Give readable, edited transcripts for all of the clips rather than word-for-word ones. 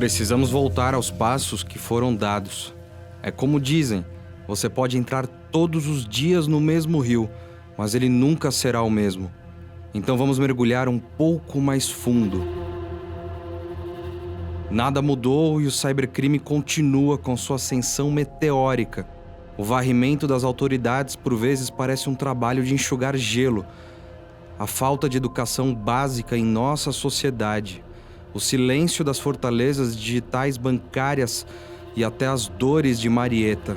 Precisamos voltar aos passos que foram dados. É como dizem, você pode entrar todos os dias no mesmo rio, mas ele nunca será o mesmo. Então vamos mergulhar um pouco mais fundo. Nada mudou e o cybercrime continua com sua ascensão meteórica. O varrimento das autoridades por vezes parece um trabalho de enxugar gelo. A falta de educação básica em nossa sociedade, o silêncio das fortalezas digitais bancárias e até as dores de Marieta.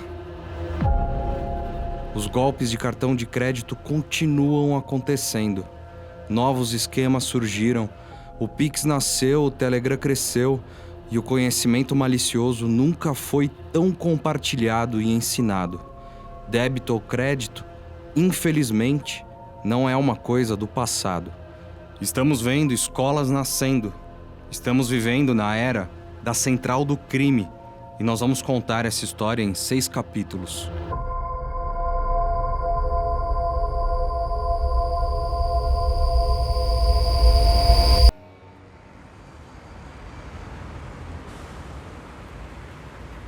Os golpes de cartão de crédito continuam acontecendo. Novos esquemas surgiram, o Pix nasceu, o Telegram cresceu e o conhecimento malicioso nunca foi tão compartilhado e ensinado. Débito ou crédito, infelizmente, não é uma coisa do passado. Estamos vendo escolas nascendo. Estamos vivendo na era da central do crime e nós vamos contar essa história em 6 capítulos.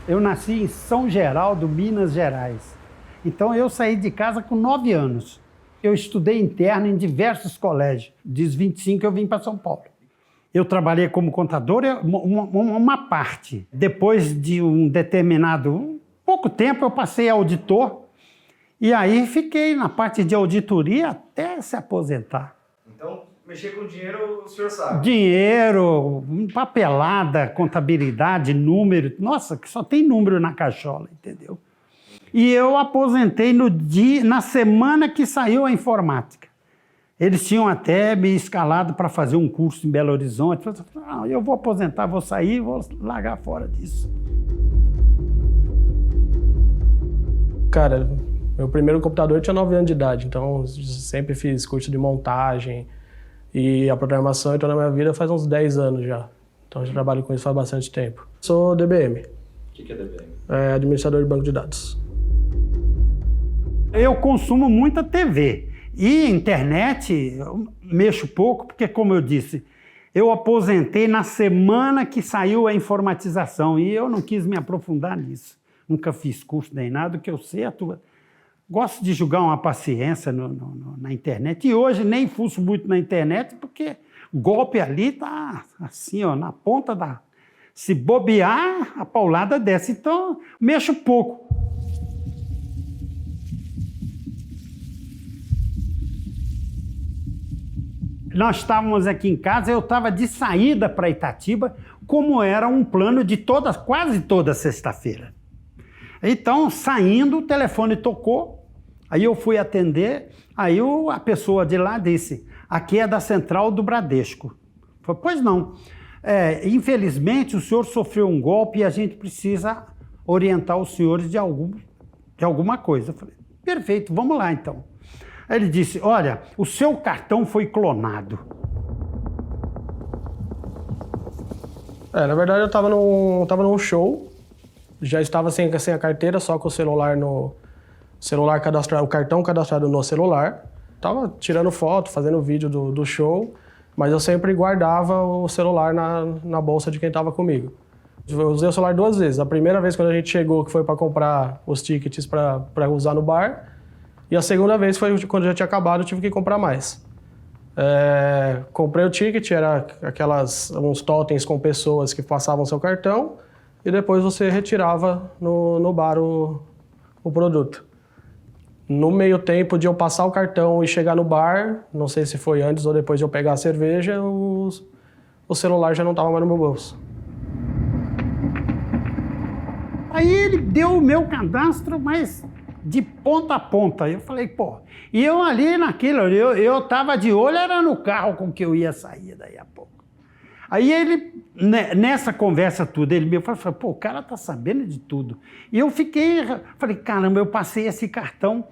Eu nasci em São Geraldo, Minas Gerais. Então eu saí de casa com 9 anos. Eu estudei interno em diversos colégios. Dos 25 eu vim para São Paulo. Eu trabalhei como contador uma parte. Depois de um determinado pouco tempo eu passei a auditor e aí fiquei na parte de auditoria até se aposentar. Então, mexer com dinheiro o senhor sabe? Dinheiro, papelada, contabilidade, número. Nossa, que só tem número na cachola, entendeu? E eu aposentei na semana que saiu a informática. Eles tinham até me escalado para fazer um curso em Belo Horizonte. Eu falei, não, eu vou aposentar, vou sair, vou largar fora disso. Cara, meu primeiro computador tinha 9 anos de idade, então sempre fiz curso de montagem e a programação entrou na minha vida faz uns 10 anos já. Então eu já trabalho com isso faz bastante tempo. Sou DBM. O que é DBM? É administrador de banco de dados. Eu consumo muita TV e internet eu mexo pouco, porque como eu disse, eu aposentei na semana que saiu a informatização e eu não quis me aprofundar nisso. Nunca fiz curso nem nada, o que eu sei gosto de jogar uma paciência na internet e hoje nem fuço muito na internet porque golpe ali tá assim, ó, na ponta da... Se bobear, a paulada desce, então mexo pouco. Nós estávamos aqui em casa, eu estava de saída para Itatiba, como era um plano de quase toda sexta-feira. Então, saindo, o telefone tocou, aí eu fui atender, aí a pessoa de lá disse, aqui é da central do Bradesco. Eu falei, pois não, infelizmente o senhor sofreu um golpe e a gente precisa orientar os senhores de alguma coisa. Eu falei, perfeito, vamos lá então. Aí ele disse, olha, o seu cartão foi clonado. Na verdade eu tava num show, já estava sem a carteira, só com o celular cadastrado, o cartão cadastrado no celular. Tava tirando foto, fazendo vídeo do show, mas eu sempre guardava o celular na bolsa de quem estava comigo. Eu usei o celular 2 vezes. A primeira vez quando a gente chegou, que foi para comprar os tickets para usar no bar, e a segunda vez foi quando já tinha acabado, eu tive que comprar mais. Comprei o ticket, era uns totens com pessoas que passavam seu cartão, e depois você retirava no bar o produto. No meio tempo de eu passar o cartão e chegar no bar, não sei se foi antes ou depois de eu pegar a cerveja, o celular já não estava mais no meu bolso. Aí ele deu o meu cadastro, mas de ponta a ponta. Eu falei, pô, e eu ali naquilo, eu estava de olho, era no carro com que eu ia sair daí a pouco. Aí ele, nessa conversa toda, ele me falou, pô, o cara tá sabendo de tudo. E eu falei, caramba, eu passei esse cartão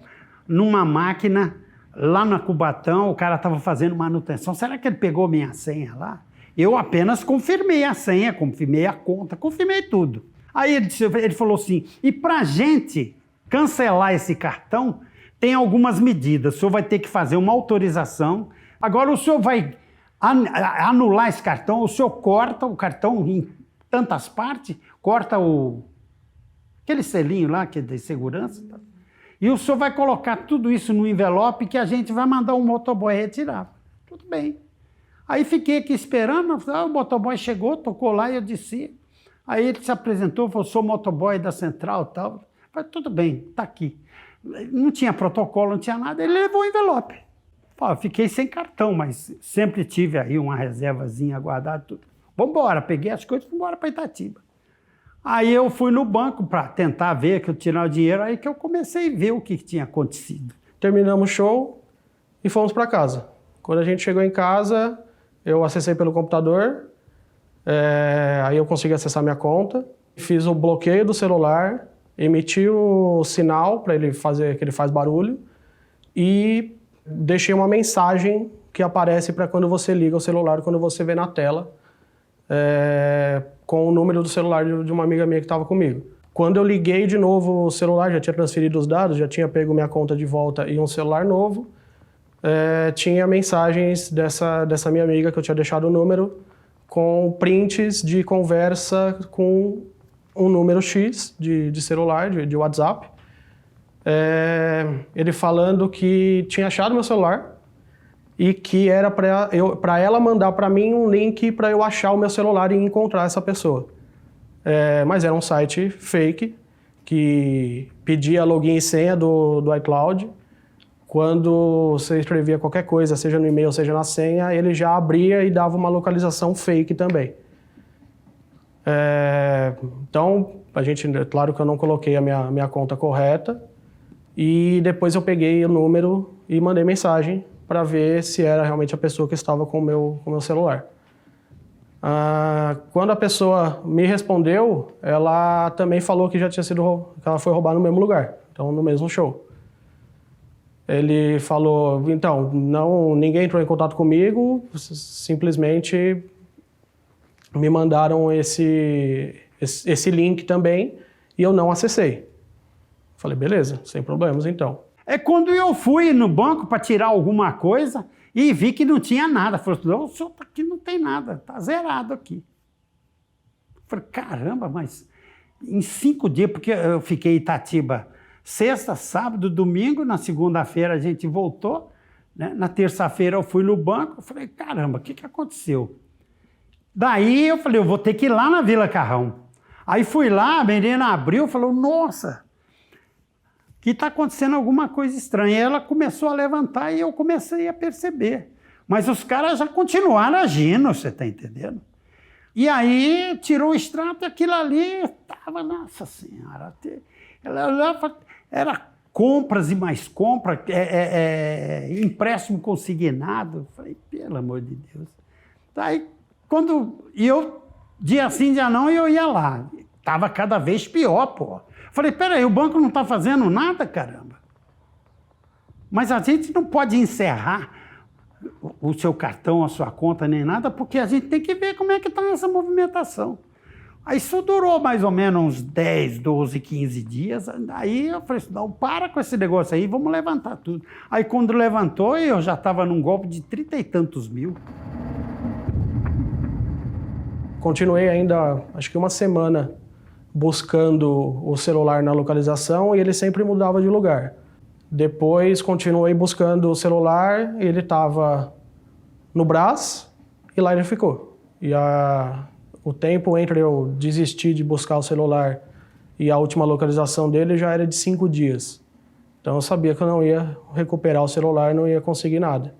numa máquina lá na Cubatão, o cara estava fazendo manutenção. Será que ele pegou minha senha lá? Eu apenas confirmei a senha, confirmei a conta, confirmei tudo. Aí ele falou assim, e pra gente cancelar esse cartão, tem algumas medidas. O senhor vai ter que fazer uma autorização. Agora o senhor vai anular esse cartão, o senhor corta o cartão em tantas partes, corta aquele selinho lá que é de segurança, tá? E o senhor vai colocar tudo isso no envelope que a gente vai mandar um motoboy retirar. Tudo bem. Aí fiquei aqui esperando, o motoboy chegou, tocou lá e eu desci. Aí ele se apresentou, falou, sou motoboy da central e tal. Falei, tudo bem, tá aqui. Não tinha protocolo, não tinha nada, ele levou o envelope. Falei, fiquei sem cartão, mas sempre tive aí uma reservazinha guardada, tudo. Vamos embora, peguei as coisas e fui embora para Itatiba. Aí eu fui no banco para tentar ver que eu tirar o dinheiro, aí que eu comecei a ver o que tinha acontecido. Terminamos o show e fomos para casa. Quando a gente chegou em casa, eu acessei pelo computador, aí eu consegui acessar minha conta, fiz o bloqueio do celular, emiti o sinal para ele fazer, que ele faz barulho, e deixei uma mensagem que aparece para quando você liga o celular, quando você vê na tela, com o número do celular de uma amiga minha que estava comigo. Quando eu liguei de novo o celular, já tinha transferido os dados, já tinha pego minha conta de volta e um celular novo, tinha mensagens dessa minha amiga que eu tinha deixado o número, com prints de conversa com um número X de celular, de WhatsApp, ele falando que tinha achado meu celular e que era para ela mandar para mim um link para eu achar o meu celular e encontrar essa pessoa. Mas era um site fake que pedia login e senha do iCloud. Quando você escrevia qualquer coisa, seja no e-mail, seja na senha, ele já abria e dava uma localização fake também. Então, claro que eu não coloquei a minha conta correta, e depois eu peguei o número e mandei mensagem para ver se era realmente a pessoa que estava com o meu celular. Quando a pessoa me respondeu, ela também falou que que ela foi roubar no mesmo lugar, então no mesmo show. Ele falou, então, ninguém entrou em contato comigo, simplesmente me mandaram esse link também e eu não acessei. Falei, beleza, sem problemas então. Quando eu fui no banco para tirar alguma coisa e vi que não tinha nada. Falei, não, senhor, aqui não tem nada, tá zerado aqui. Falei, caramba, mas em 5 dias, porque eu fiquei em Itatiba sexta, sábado, domingo, na segunda-feira a gente voltou, né? Na terça-feira eu fui no banco, eu falei, caramba, o que aconteceu? Daí eu falei, eu vou ter que ir lá na Vila Carrão. Aí fui lá, a menina abriu e falou, nossa, que está acontecendo alguma coisa estranha. E ela começou a levantar e eu comecei a perceber. Mas os caras já continuaram agindo, você está entendendo? E aí tirou o extrato e aquilo ali estava, nossa senhora, era compras e mais compras, empréstimo consignado. Falei, pelo amor de Deus. Daí, dia sim, dia não, eu ia lá. Estava cada vez pior, pô. Falei, peraí, o banco não está fazendo nada, caramba. Mas a gente não pode encerrar o seu cartão, a sua conta, nem nada, porque a gente tem que ver como é que está essa movimentação. Aí isso durou mais ou menos uns 10, 12, 15 dias. Aí eu falei, não, para com esse negócio aí, vamos levantar tudo. Aí quando levantou, eu já estava num golpe de 30 e tantos mil. Continuei ainda, acho que uma semana, buscando o celular na localização e ele sempre mudava de lugar. Depois continuei buscando o celular, ele estava no Brás e lá ele ficou. E o tempo entre eu desistir de buscar o celular e a última localização dele já era de 5 dias. Então eu sabia que eu não ia recuperar o celular, não ia conseguir nada.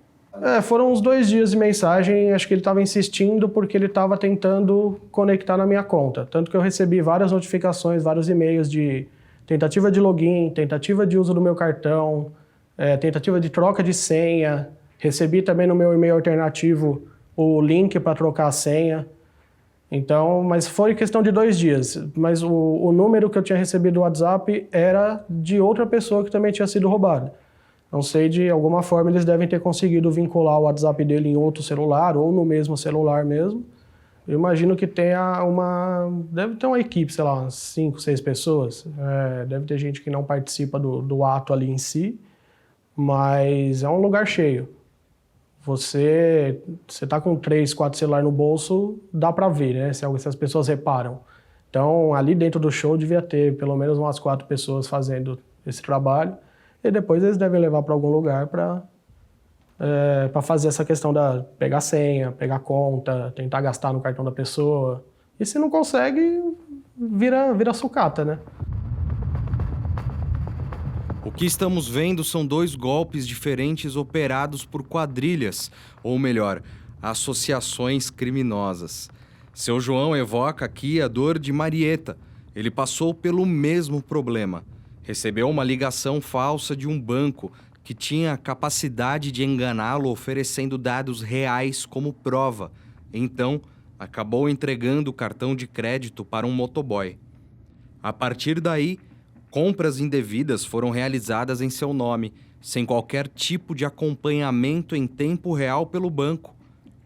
Foram uns 2 dias de mensagem, acho que ele estava insistindo porque ele estava tentando conectar na minha conta. Tanto que eu recebi várias notificações, vários e-mails de tentativa de login, tentativa de uso do meu cartão, tentativa de troca de senha. Recebi também no meu e-mail alternativo o link para trocar a senha. Então, mas foi questão de 2 dias. Mas o número que eu tinha recebido do WhatsApp era de outra pessoa que também tinha sido roubada. Não sei, de alguma forma eles devem ter conseguido vincular o WhatsApp dele em outro celular ou no mesmo celular mesmo. Eu imagino que deve ter uma equipe, sei lá, umas 5, 6 pessoas. Deve ter gente que não participa do ato ali em si, mas é um lugar cheio. Você tá com 3, 4 celulares no bolso, dá para ver, né? Se as pessoas reparam. Então, ali dentro do show devia ter pelo menos umas 4 pessoas fazendo esse trabalho. E depois eles devem levar para algum lugar para fazer essa questão da pegar senha, pegar conta, tentar gastar no cartão da pessoa. E se não consegue, vira sucata, né? O que estamos vendo são 2 golpes diferentes operados por quadrilhas, ou melhor, associações criminosas. Seu João evoca aqui a dor de Marieta. Ele passou pelo mesmo problema. Recebeu uma ligação falsa de um banco que tinha a capacidade de enganá-lo oferecendo dados reais como prova. Então, acabou entregando o cartão de crédito para um motoboy. A partir daí, compras indevidas foram realizadas em seu nome, sem qualquer tipo de acompanhamento em tempo real pelo banco.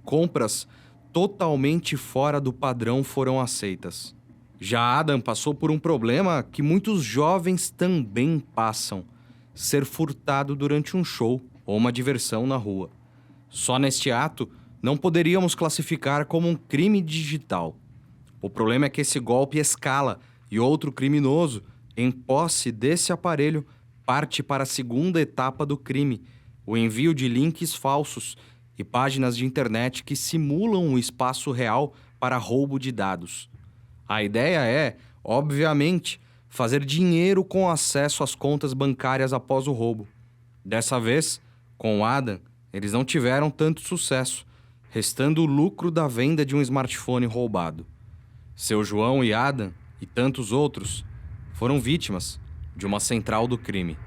Compras totalmente fora do padrão foram aceitas. Já Adam passou por um problema que muitos jovens também passam: ser furtado durante um show ou uma diversão na rua. Só neste ato, não poderíamos classificar como um crime digital. O problema é que esse golpe escala e outro criminoso, em posse desse aparelho, parte para a segunda etapa do crime: o envio de links falsos e páginas de internet que simulam o espaço real para roubo de dados. A ideia é, obviamente, fazer dinheiro com acesso às contas bancárias após o roubo. Dessa vez, com o Adam, eles não tiveram tanto sucesso, restando o lucro da venda de um smartphone roubado. Seu João e Adam, e tantos outros, foram vítimas de uma central do crime.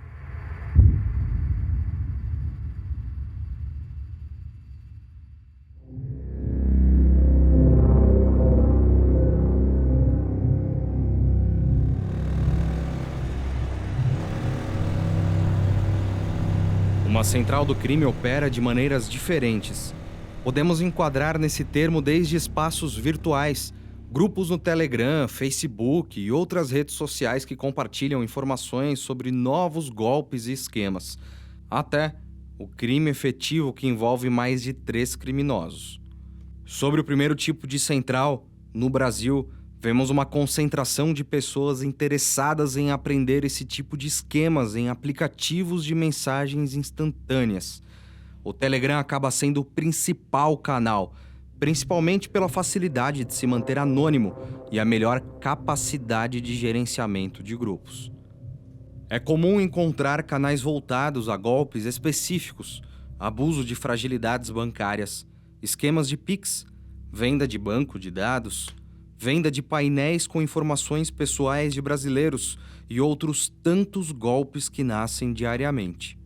Uma central do crime opera de maneiras diferentes. Podemos enquadrar nesse termo desde espaços virtuais, grupos no Telegram, Facebook e outras redes sociais que compartilham informações sobre novos golpes e esquemas, até o crime efetivo que envolve mais de 3 criminosos. Sobre o primeiro tipo de central, no Brasil, vemos uma concentração de pessoas interessadas em aprender esse tipo de esquemas em aplicativos de mensagens instantâneas. O Telegram acaba sendo o principal canal, principalmente pela facilidade de se manter anônimo e a melhor capacidade de gerenciamento de grupos. É comum encontrar canais voltados a golpes específicos, abuso de fragilidades bancárias, esquemas de Pix, venda de banco de dados, venda de painéis com informações pessoais de brasileiros e outros tantos golpes que nascem diariamente.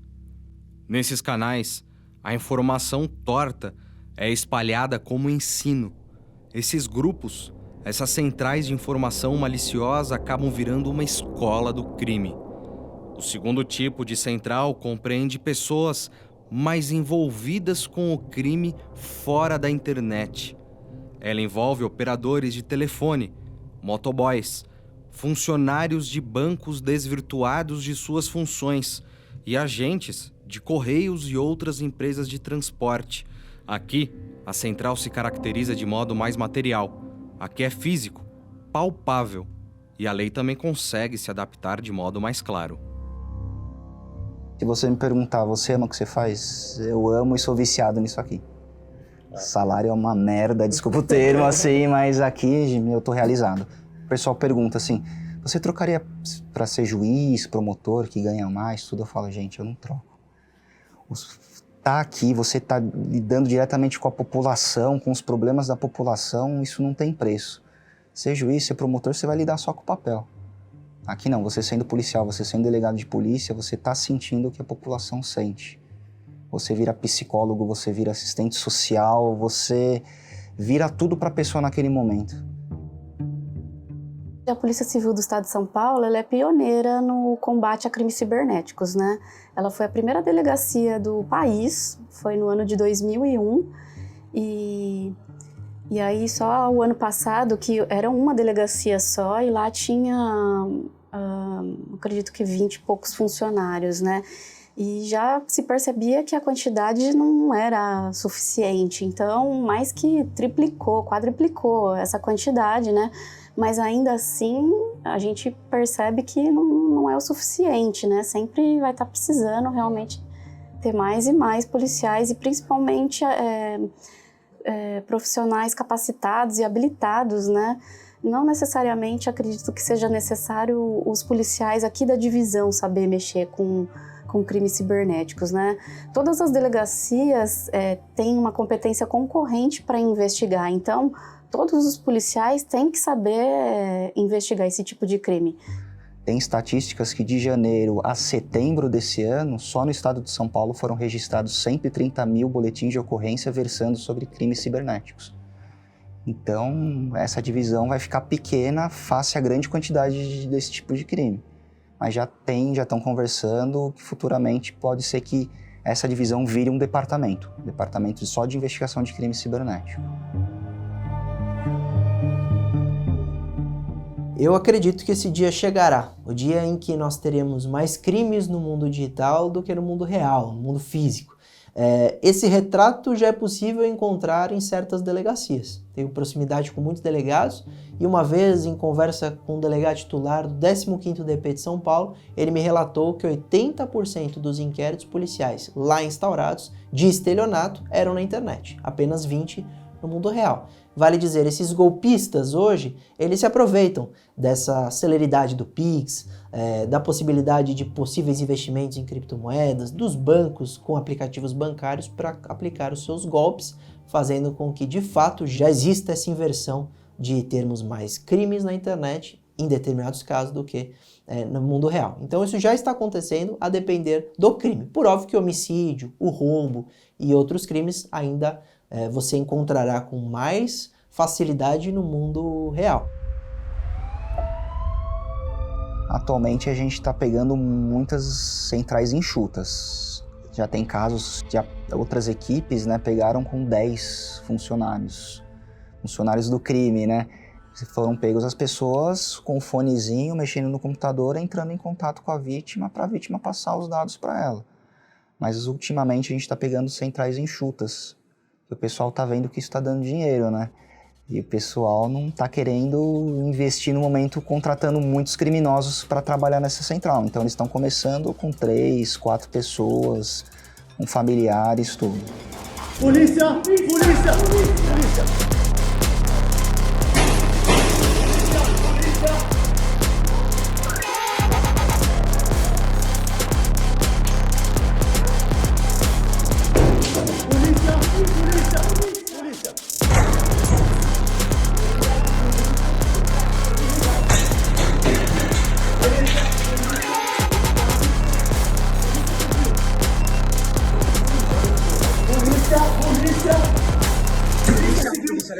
Nesses canais, a informação torta é espalhada como ensino. Esses grupos, essas centrais de informação maliciosa acabam virando uma escola do crime. O segundo tipo de central compreende pessoas mais envolvidas com o crime fora da internet. Ela envolve operadores de telefone, motoboys, funcionários de bancos desvirtuados de suas funções e agentes de correios e outras empresas de transporte. Aqui, a central se caracteriza de modo mais material. Aqui é físico, palpável, e a lei também consegue se adaptar de modo mais claro. Se você me perguntar, você ama o que você faz? Eu amo e sou viciado nisso aqui. Salário é uma merda, desculpa o termo assim, mas aqui eu tô realizado. O pessoal pergunta assim, você trocaria para ser juiz, promotor, que ganha mais, tudo? Eu falo, gente, eu não troco. Tá aqui, você tá lidando diretamente com a população, com os problemas da população, isso não tem preço. Ser juiz, ser promotor, você vai lidar só com o papel. Aqui não, você sendo policial, você sendo delegado de polícia, você tá sentindo o que a população sente. Você vira psicólogo, você vira assistente social, você vira tudo para a pessoa naquele momento. A Polícia Civil do Estado de São Paulo, ela é pioneira no combate a crimes cibernéticos, né? Ela foi a primeira delegacia do país, foi no ano de 2001, e aí só o ano passado, que era uma delegacia só, e lá tinha, acredito que 20 e poucos funcionários, né? E já se percebia que a quantidade não era suficiente, então mais que triplicou, quadruplicou essa quantidade, né? Mas ainda assim a gente percebe que não é o suficiente, né? Sempre vai estar precisando realmente ter mais e mais policiais e principalmente profissionais capacitados e habilitados, né? Não necessariamente acredito que seja necessário os policiais aqui da divisão saber mexer com crimes cibernéticos, né? Todas as delegacias têm uma competência concorrente para investigar, então todos os policiais têm que saber investigar esse tipo de crime. Tem estatísticas que de janeiro a setembro desse ano, só no estado de São Paulo foram registrados 130 mil boletins de ocorrência versando sobre crimes cibernéticos. Então, essa divisão vai ficar pequena face à grande quantidade desse tipo de crime. Mas já estão conversando que futuramente pode ser que essa divisão vire um departamento só de investigação de crime cibernético. Eu acredito que esse dia chegará, o dia em que nós teremos mais crimes no mundo digital do que no mundo real, no mundo físico. Esse retrato já é possível encontrar em certas delegacias. Tenho proximidade com muitos delegados e uma vez em conversa com um delegado titular do 15º DP de São Paulo, ele me relatou que 80% dos inquéritos policiais lá instaurados de estelionato eram na internet, apenas 20% no mundo real. Vale dizer, esses golpistas hoje, eles se aproveitam dessa celeridade do Pix, da possibilidade de possíveis investimentos em criptomoedas, dos bancos com aplicativos bancários para aplicar os seus golpes, fazendo com que de fato já exista essa inversão de termos mais crimes na internet, em determinados casos, do que no mundo real. Então isso já está acontecendo a depender do crime. Por óbvio que o homicídio, o roubo e outros crimes ainda você encontrará com mais facilidade no mundo real. Atualmente a gente está pegando muitas centrais enxutas. Já tem casos de outras equipes, né, pegaram com 10 funcionários do crime, né? Foram pegos as pessoas com um fonezinho, mexendo no computador, entrando em contato com a vítima para a vítima passar os dados para ela. Mas ultimamente a gente está pegando centrais enxutas. O pessoal está vendo que isso está dando dinheiro, né? E o pessoal não está querendo investir no momento contratando muitos criminosos para trabalhar nessa central. Então eles estão começando com 3, 4 pessoas, com familiares, tudo. Polícia! Polícia! Polícia!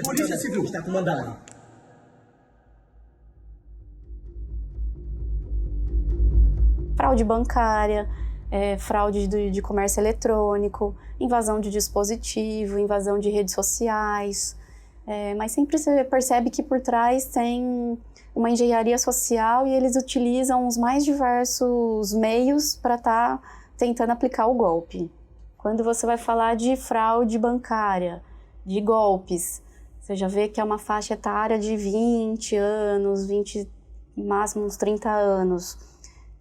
Polícia Civil, está comandado. Fraude bancária, fraude de comércio eletrônico, invasão de dispositivo, invasão de redes sociais. Mas sempre você percebe que por trás tem uma engenharia social e eles utilizam os mais diversos meios para estar tentando aplicar o golpe. Quando você vai falar de fraude bancária, de golpes, você já vê que é uma faixa etária de 20 anos, 20, máximo uns 30 anos,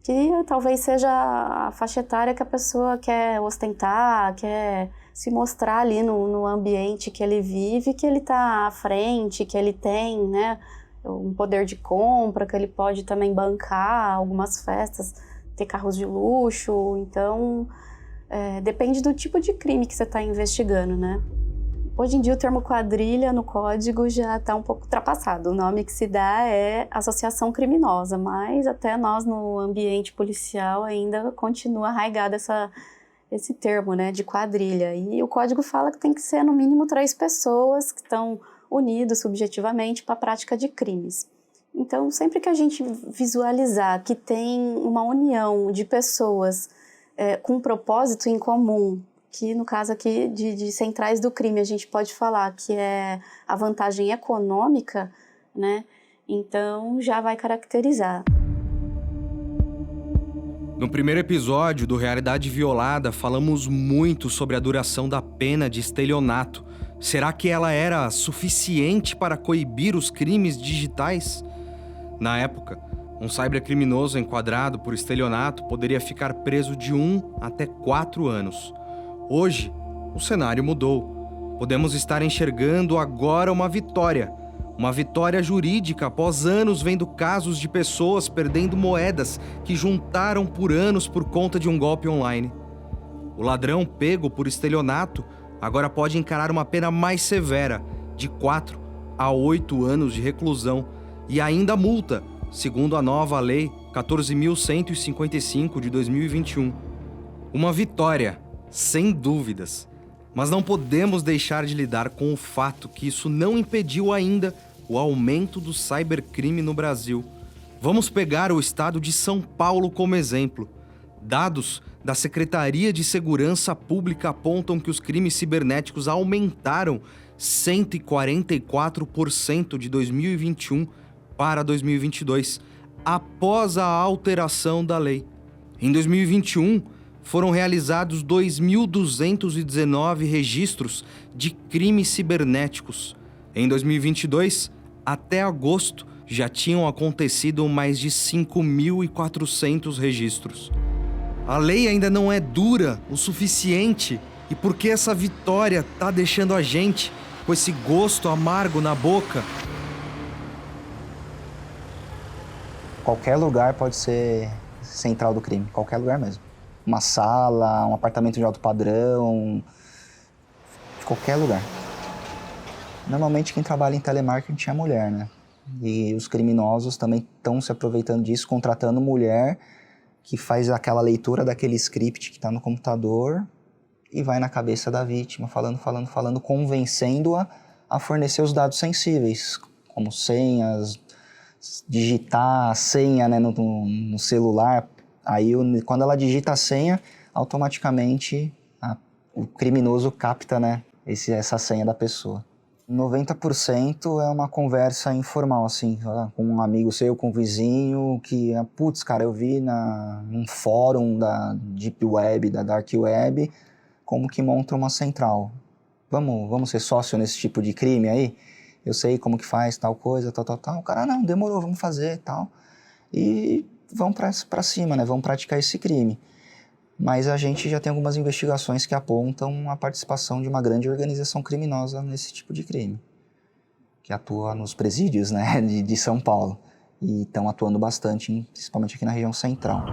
que talvez seja a faixa etária que a pessoa quer ostentar, quer se mostrar ali no ambiente que ele vive, que ele está à frente, que ele tem, né, um poder de compra, que ele pode também bancar algumas festas, ter carros de luxo. Então, depende do tipo de crime que você está investigando, né? Hoje em dia o termo quadrilha no código já está um pouco ultrapassado. O nome que se dá é associação criminosa, mas até nós no ambiente policial ainda continua arraigado esse termo, né, de quadrilha. E o código fala que tem que ser no mínimo 3 pessoas que estão unidas subjetivamente para a prática de crimes. Então, sempre que a gente visualizar que tem uma união de pessoas com um propósito em comum, que no caso aqui de centrais do crime a gente pode falar que é a vantagem econômica, né? Então já vai caracterizar. No primeiro episódio do Realidade Violada, falamos muito sobre a duração da pena de estelionato. Será que ela era suficiente para coibir os crimes digitais? Na época, um cybercriminoso enquadrado por estelionato poderia ficar preso de 1 até 4 anos. Hoje, o cenário mudou. Podemos estar enxergando agora uma vitória jurídica após anos vendo casos de pessoas perdendo moedas que juntaram por anos por conta de um golpe online. O ladrão pego por estelionato agora pode encarar uma pena mais severa, de 4 a 8 anos de reclusão e ainda multa, segundo a nova Lei 14.155 de 2021. Uma vitória, sem dúvidas. Mas não podemos deixar de lidar com o fato que isso não impediu ainda o aumento do cybercrime no Brasil. Vamos pegar o estado de São Paulo como exemplo. Dados da Secretaria de Segurança Pública apontam que os crimes cibernéticos aumentaram 144% de 2021 para 2022, após a alteração da lei. Em 2021, foram realizados 2.219 registros de crimes cibernéticos. Em 2022, até agosto, já tinham acontecido mais de 5.400 registros. A lei ainda não é dura o suficiente. E por que essa vitória tá deixando a gente com esse gosto amargo na boca? Qualquer lugar pode ser central do crime, qualquer lugar mesmo. Uma sala, um apartamento de alto padrão, qualquer lugar. Normalmente quem trabalha em telemarketing é mulher, né? E os criminosos também estão se aproveitando disso, contratando mulher que faz aquela leitura daquele script que está no computador e vai na cabeça da vítima, falando, convencendo-a a fornecer os dados sensíveis, como senhas, digitar a senha, né, no celular. Aí, quando ela digita a senha, automaticamente o criminoso capta, né, essa senha da pessoa. 90% é uma conversa informal, assim, com um amigo seu, com um vizinho, que, putz, cara, eu vi num fórum da Deep Web, da Dark Web, como que monta uma central. Vamos ser sócio nesse tipo de crime aí? Eu sei como que faz tal coisa, tal. O cara, não, demorou, vamos fazer, tal. E vão pra cima, né? Vão praticar esse crime. Mas a gente já tem algumas investigações que apontam a participação de uma grande organização criminosa nesse tipo de crime, que atua nos presídios, né, de São Paulo. E estão atuando bastante, principalmente aqui na região central.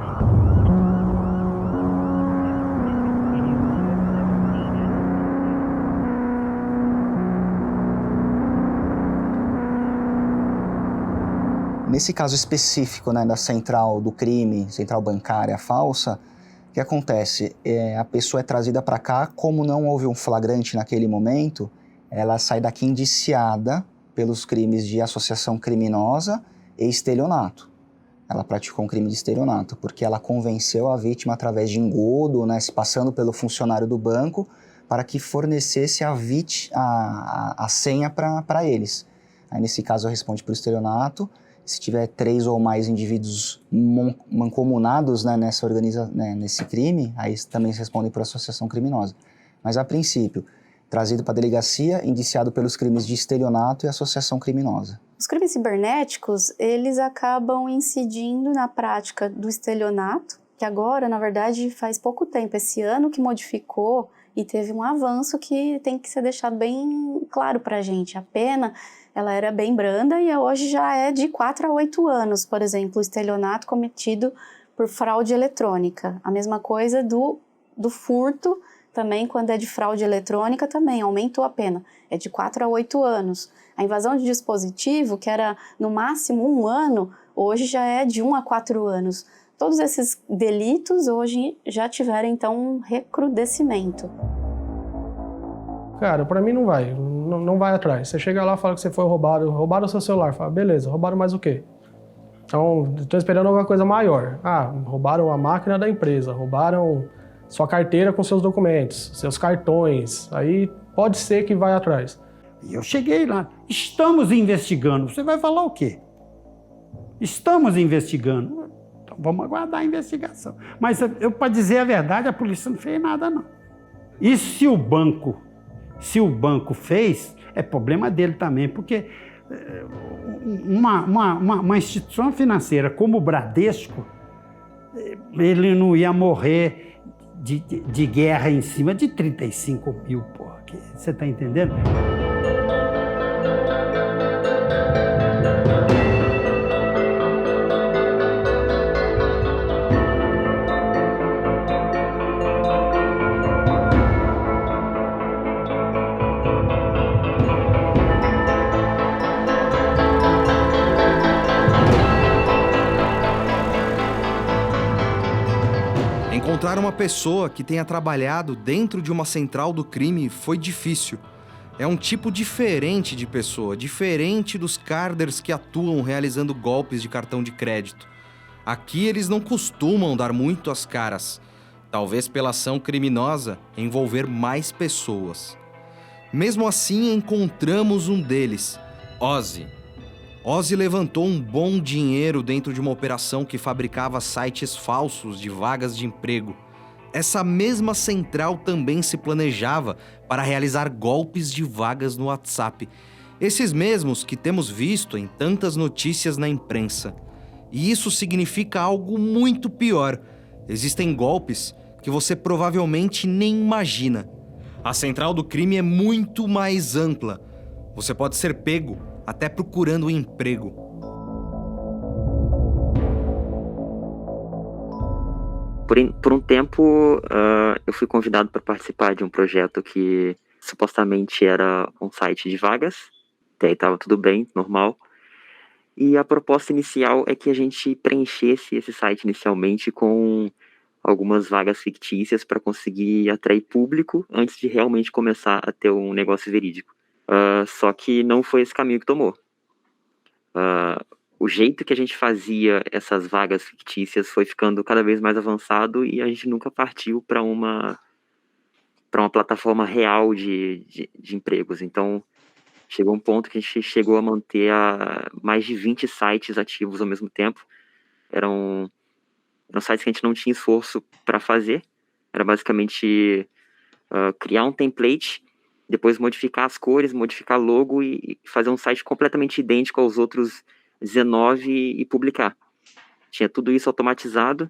Nesse caso específico, né, da central do crime, central bancária falsa, o que acontece? A pessoa é trazida para cá, como não houve um flagrante naquele momento, ela sai daqui indiciada pelos crimes de associação criminosa e estelionato. Ela praticou um crime de estelionato, porque ela convenceu a vítima através de engodo, né, se passando pelo funcionário do banco, para que fornecesse a senha para eles. Aí, nesse caso, responde por estelionato. Se tiver 3 ou mais indivíduos mancomunados, né, nesse crime, aí também se respondem por associação criminosa. Mas, a princípio, trazido para a delegacia, indiciado pelos crimes de estelionato e associação criminosa. Os crimes cibernéticos, eles acabam incidindo na prática do estelionato, que agora, na verdade, faz pouco tempo, esse ano que modificou e teve um avanço que tem que ser deixado bem claro para a gente. A pena, ela era bem branda e hoje já é de 4 a 8 anos, por exemplo, o estelionato cometido por fraude eletrônica. A mesma coisa do furto, também quando é de fraude eletrônica, também aumentou a pena, é de 4 a 8 anos. A invasão de dispositivo, que era no máximo 1 ano, hoje já é de 1 a 4 anos. Todos esses delitos hoje já tiveram, então, um recrudescimento. Cara, pra mim não vai atrás. Você chega lá e fala que você foi roubado, roubaram o seu celular. Fala, beleza, roubaram mais o quê? Então, estou esperando alguma coisa maior. Roubaram a máquina da empresa, roubaram sua carteira com seus documentos, seus cartões. Aí pode ser que vai atrás. E eu cheguei lá, estamos investigando. Você vai falar o quê? Estamos investigando. Então, vamos aguardar a investigação. Mas eu, para dizer a verdade, a polícia não fez nada, não. E se o banco fez, é problema dele também, porque uma instituição financeira como o Bradesco, ele não ia morrer de guerra em cima de 35 mil, porra. Você tá entendendo? Encontrar uma pessoa que tenha trabalhado dentro de uma central do crime foi difícil. É um tipo diferente de pessoa, diferente dos carders que atuam realizando golpes de cartão de crédito. Aqui eles não costumam dar muito as caras, talvez pela ação criminosa envolver mais pessoas. Mesmo assim, encontramos um deles, Ozzy. Ozzy levantou um bom dinheiro dentro de uma operação que fabricava sites falsos de vagas de emprego. Essa mesma central também se planejava para realizar golpes de vagas no WhatsApp. Esses mesmos que temos visto em tantas notícias na imprensa. E isso significa algo muito pior. Existem golpes que você provavelmente nem imagina. A central do crime é muito mais ampla. Você pode ser pego até procurando um emprego. Por um tempo, eu fui convidado para participar de um projeto que supostamente era um site de vagas. Até aí estava tudo bem, normal. E a proposta inicial é que a gente preenchesse esse site inicialmente com algumas vagas fictícias para conseguir atrair público antes de realmente começar a ter um negócio verídico. Só que não foi esse caminho que tomou. O jeito que a gente fazia essas vagas fictícias foi ficando cada vez mais avançado e a gente nunca partiu para uma plataforma real de empregos. Então, chegou um ponto que a gente chegou a manter mais de 20 sites ativos ao mesmo tempo. Eram sites que a gente não tinha esforço para fazer. Era basicamente criar um template, depois modificar as cores, modificar logo e fazer um site completamente idêntico aos outros 19 e publicar. Tinha tudo isso automatizado,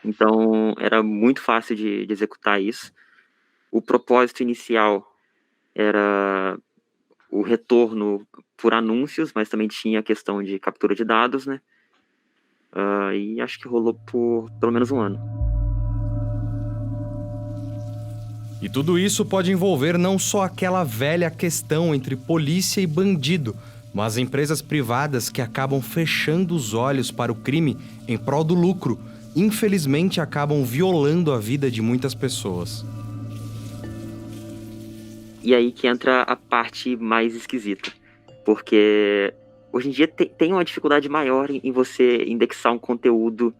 então era muito fácil de executar isso. O propósito inicial era o retorno por anúncios, mas também tinha a questão de captura de dados, né? E acho que rolou por pelo menos um ano. E tudo isso pode envolver não só aquela velha questão entre polícia e bandido, mas empresas privadas que acabam fechando os olhos para o crime em prol do lucro, infelizmente acabam violando a vida de muitas pessoas. E aí que entra a parte mais esquisita, porque hoje em dia tem uma dificuldade maior em você indexar um conteúdo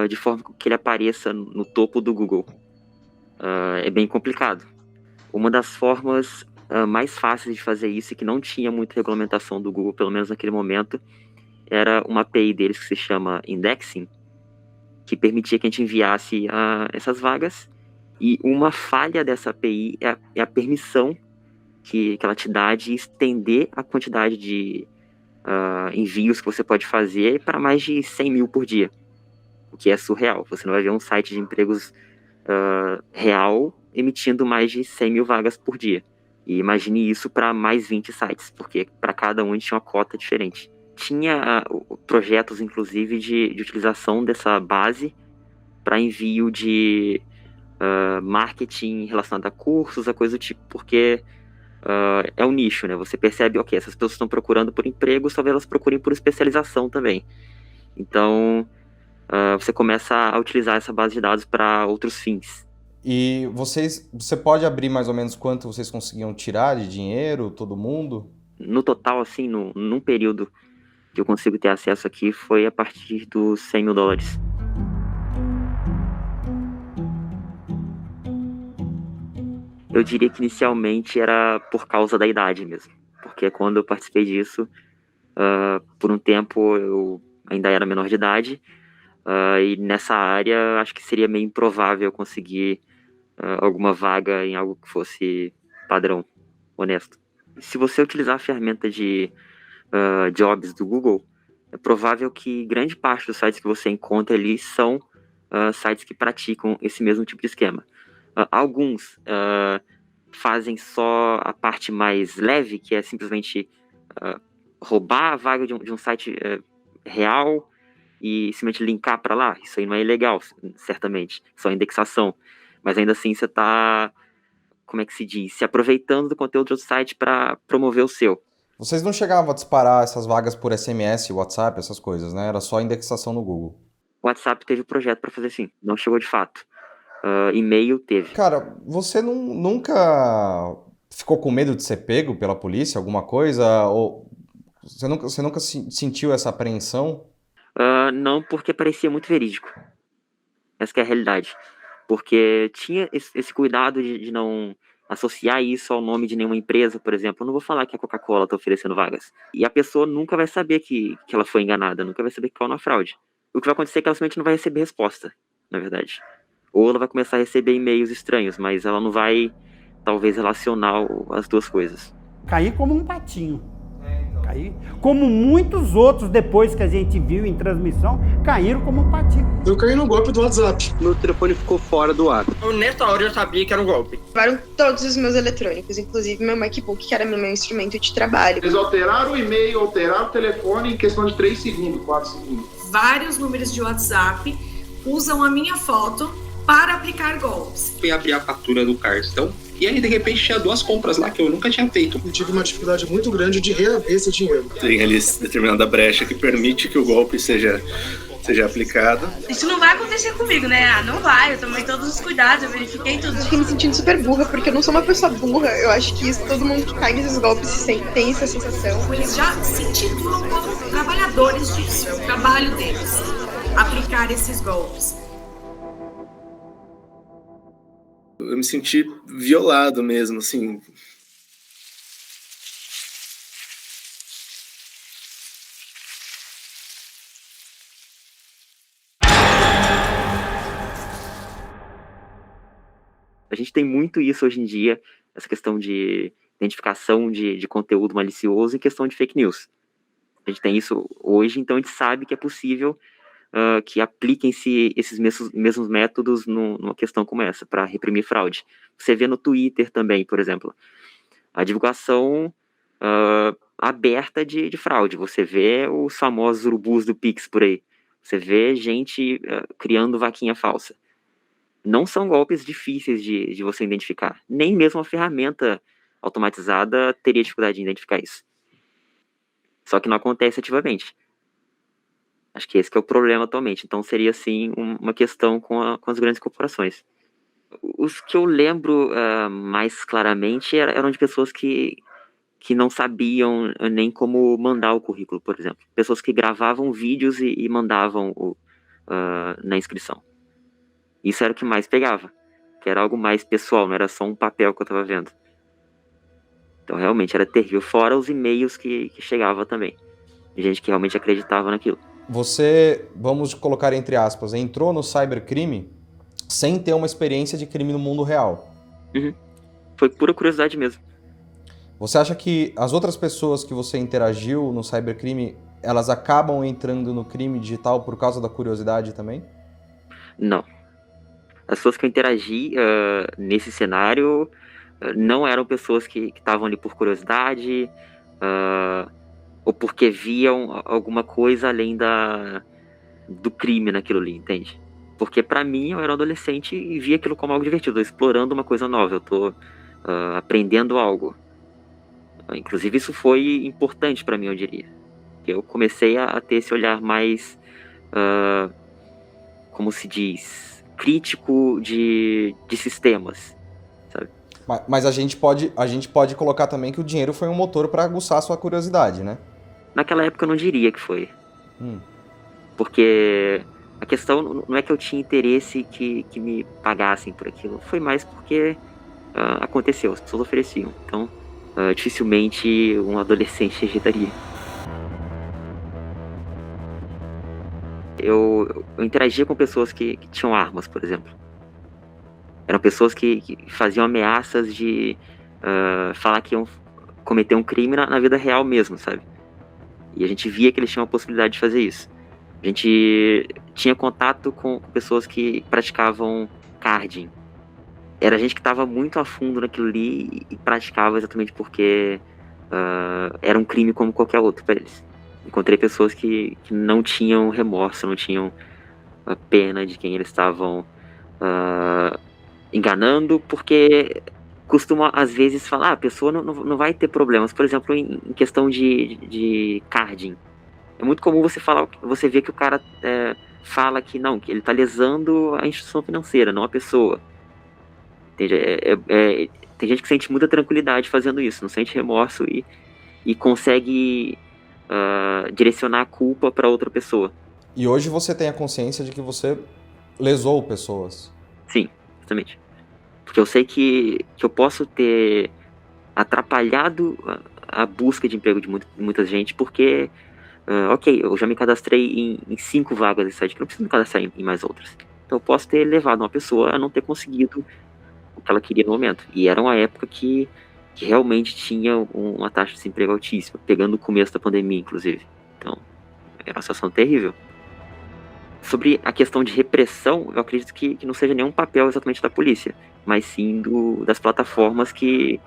de forma que ele apareça no topo do Google. É bem complicado. Uma das formas mais fáceis de fazer isso e que não tinha muita regulamentação do Google, pelo menos naquele momento, era uma API deles que se chama Indexing, que permitia que a gente enviasse essas vagas, e uma falha dessa API é a permissão que ela te dá de estender a quantidade de envios que você pode fazer para mais de 100 mil por dia, o que é surreal. Você não vai ver um site de empregos real emitindo mais de 100 mil vagas por dia. E imagine isso para mais 20 sites, porque para cada um a gente tinha uma cota diferente. Tinha projetos, inclusive, de utilização dessa base para envio de marketing relacionado a cursos, a coisa do tipo, porque é um nicho, né? Você percebe, ok, essas pessoas estão procurando por emprego, talvez elas procurem por especialização também. Então, você começa a utilizar essa base de dados para outros fins. E você pode abrir mais ou menos quanto vocês conseguiam tirar de dinheiro, todo mundo? No total, assim, num período que eu consigo ter acesso aqui, foi a partir dos 100 mil dólares. Eu diria que inicialmente era por causa da idade mesmo, porque quando eu participei disso, por um tempo eu ainda era menor de idade, E nessa área, acho que seria meio improvável conseguir alguma vaga em algo que fosse padrão, honesto. Se você utilizar a ferramenta de jobs do Google, é provável que grande parte dos sites que você encontra ali são sites que praticam esse mesmo tipo de esquema. Alguns fazem só a parte mais leve, que é simplesmente roubar a vaga de um site real e simplesmente linkar para lá. Isso aí não é ilegal, certamente, só indexação. Mas ainda assim você está, como é que se diz, se aproveitando do conteúdo do outro site para promover o seu. Vocês não chegavam a disparar essas vagas por SMS, WhatsApp, essas coisas, né? Era só indexação no Google. O WhatsApp teve projeto para fazer sim, não chegou de fato. E-mail teve. Cara, você nunca ficou com medo de ser pego pela polícia, alguma coisa? Ou você nunca sentiu essa apreensão? Não, porque parecia muito verídico. Essa que é a realidade. Porque tinha esse cuidado de não associar isso ao nome de nenhuma empresa, por exemplo. Eu não vou falar que a Coca-Cola está oferecendo vagas. E a pessoa nunca vai saber que ela foi enganada, nunca vai saber que caiu na fraude. O que vai acontecer é que ela simplesmente não vai receber resposta, na verdade. Ou ela vai começar a receber e-mails estranhos, mas ela não vai, talvez, relacionar as duas coisas. Caí como um patinho. Caí. Como muitos outros, depois que a gente viu em transmissão, caíram como um patinho. Eu caí no golpe do WhatsApp. Meu telefone ficou fora do ar. Nessa hora eu sabia que era um golpe. Levaram todos os meus eletrônicos, inclusive meu MacBook, que era meu instrumento de trabalho. Eles alteraram o e-mail, alteraram o telefone em questão de 3 segundos, 4 segundos. Vários números de WhatsApp usam a minha foto para aplicar golpes. Fui abrir a fatura do cartão e aí de repente tinha 2 compras lá que eu nunca tinha feito. Eu tive uma dificuldade muito grande de reaver esse dinheiro. Tem ali determinada brecha que permite que o golpe seja aplicado. Isso não vai acontecer comigo, né? Não vai, eu tomei todos os cuidados, eu verifiquei tudo. Fiquei me sentindo super burra, porque eu não sou uma pessoa burra. Eu acho que todo mundo que cai nesses golpes tem essa sensação. Eles já se intitulam como trabalhadores disso, é o trabalho deles, aplicar esses golpes. Eu me senti violado mesmo, assim. A gente tem muito isso hoje em dia, essa questão de identificação de conteúdo malicioso e questão de fake news. A gente tem isso hoje, então a gente sabe que é possível que apliquem-se esses mesmos métodos numa questão como essa, para reprimir fraude. Você vê no Twitter também, por exemplo, a divulgação aberta de fraude. Você vê os famosos urubus do Pix por aí. Você vê gente criando vaquinha falsa. Não são golpes difíceis de você identificar. Nem mesmo a ferramenta automatizada teria dificuldade de identificar isso. Só que não acontece ativamente. Acho que esse que é o problema atualmente. Então seria, sim, uma questão com as grandes corporações. Os que eu lembro mais claramente eram de pessoas que não sabiam nem como mandar o currículo, por exemplo. Pessoas que gravavam vídeos e mandavam na inscrição. Isso era o que mais pegava. Que era algo mais pessoal, não era só um papel que eu estava vendo. Então realmente era terrível. Fora os e-mails que chegavam também. De gente que realmente acreditava naquilo. Você, vamos colocar entre aspas, entrou no cybercrime sem ter uma experiência de crime no mundo real. Uhum. Foi pura curiosidade mesmo. Você acha que as outras pessoas que você interagiu no cybercrime, elas acabam entrando no crime digital por causa da curiosidade também? Não. As pessoas que eu interagi nesse cenário não eram pessoas que estavam ali por curiosidade, ou porque viam alguma coisa além do crime naquilo ali, entende? Porque pra mim, eu era um adolescente e via aquilo como algo divertido, eu tô explorando uma coisa nova, eu tô aprendendo algo. Inclusive isso foi importante pra mim, eu diria. Eu comecei a ter esse olhar mais, como se diz, crítico de sistemas, sabe? Mas a gente pode colocar também que o dinheiro foi um motor pra aguçar a sua curiosidade, né? Naquela época eu não diria que foi. Porque a questão não é que eu tinha interesse que me pagassem por aquilo. Foi mais porque aconteceu, as pessoas ofereciam. Então, dificilmente um adolescente rejeitaria. eu interagia com pessoas que tinham armas, por exemplo. Eram pessoas que faziam ameaças de falar que iam cometer um crime na vida real mesmo, sabe? E a gente via que eles tinham a possibilidade de fazer isso. A gente tinha contato com pessoas que praticavam carding. Era gente que estava muito a fundo naquilo ali e praticava exatamente porque era um crime como qualquer outro para eles. Encontrei pessoas que não tinham remorso, não tinham pena de quem eles estavam enganando, porque costumam às vezes falar, a pessoa não vai ter problemas. Por exemplo, em questão de carding. É muito comum você ver que o cara fala que não, que ele está lesando a instituição financeira, não a pessoa. Entende? Tem gente que sente muita tranquilidade fazendo isso, não sente remorso e consegue direcionar a culpa para outra pessoa. E hoje você tem a consciência de que você lesou pessoas. Sim, exatamente. Porque eu sei que eu posso ter atrapalhado a busca de emprego de muita gente, porque, ok, eu já me cadastrei em 5 vagas nesse site, que eu não preciso me cadastrar em mais outras. Então eu posso ter levado uma pessoa a não ter conseguido o que ela queria no momento. E era uma época que realmente tinha uma taxa de desemprego altíssima, pegando o começo da pandemia, inclusive. Então, era uma situação terrível. Sobre a questão de repressão, eu acredito que não seja nenhum papel exatamente da polícia, mas sim das plataformas que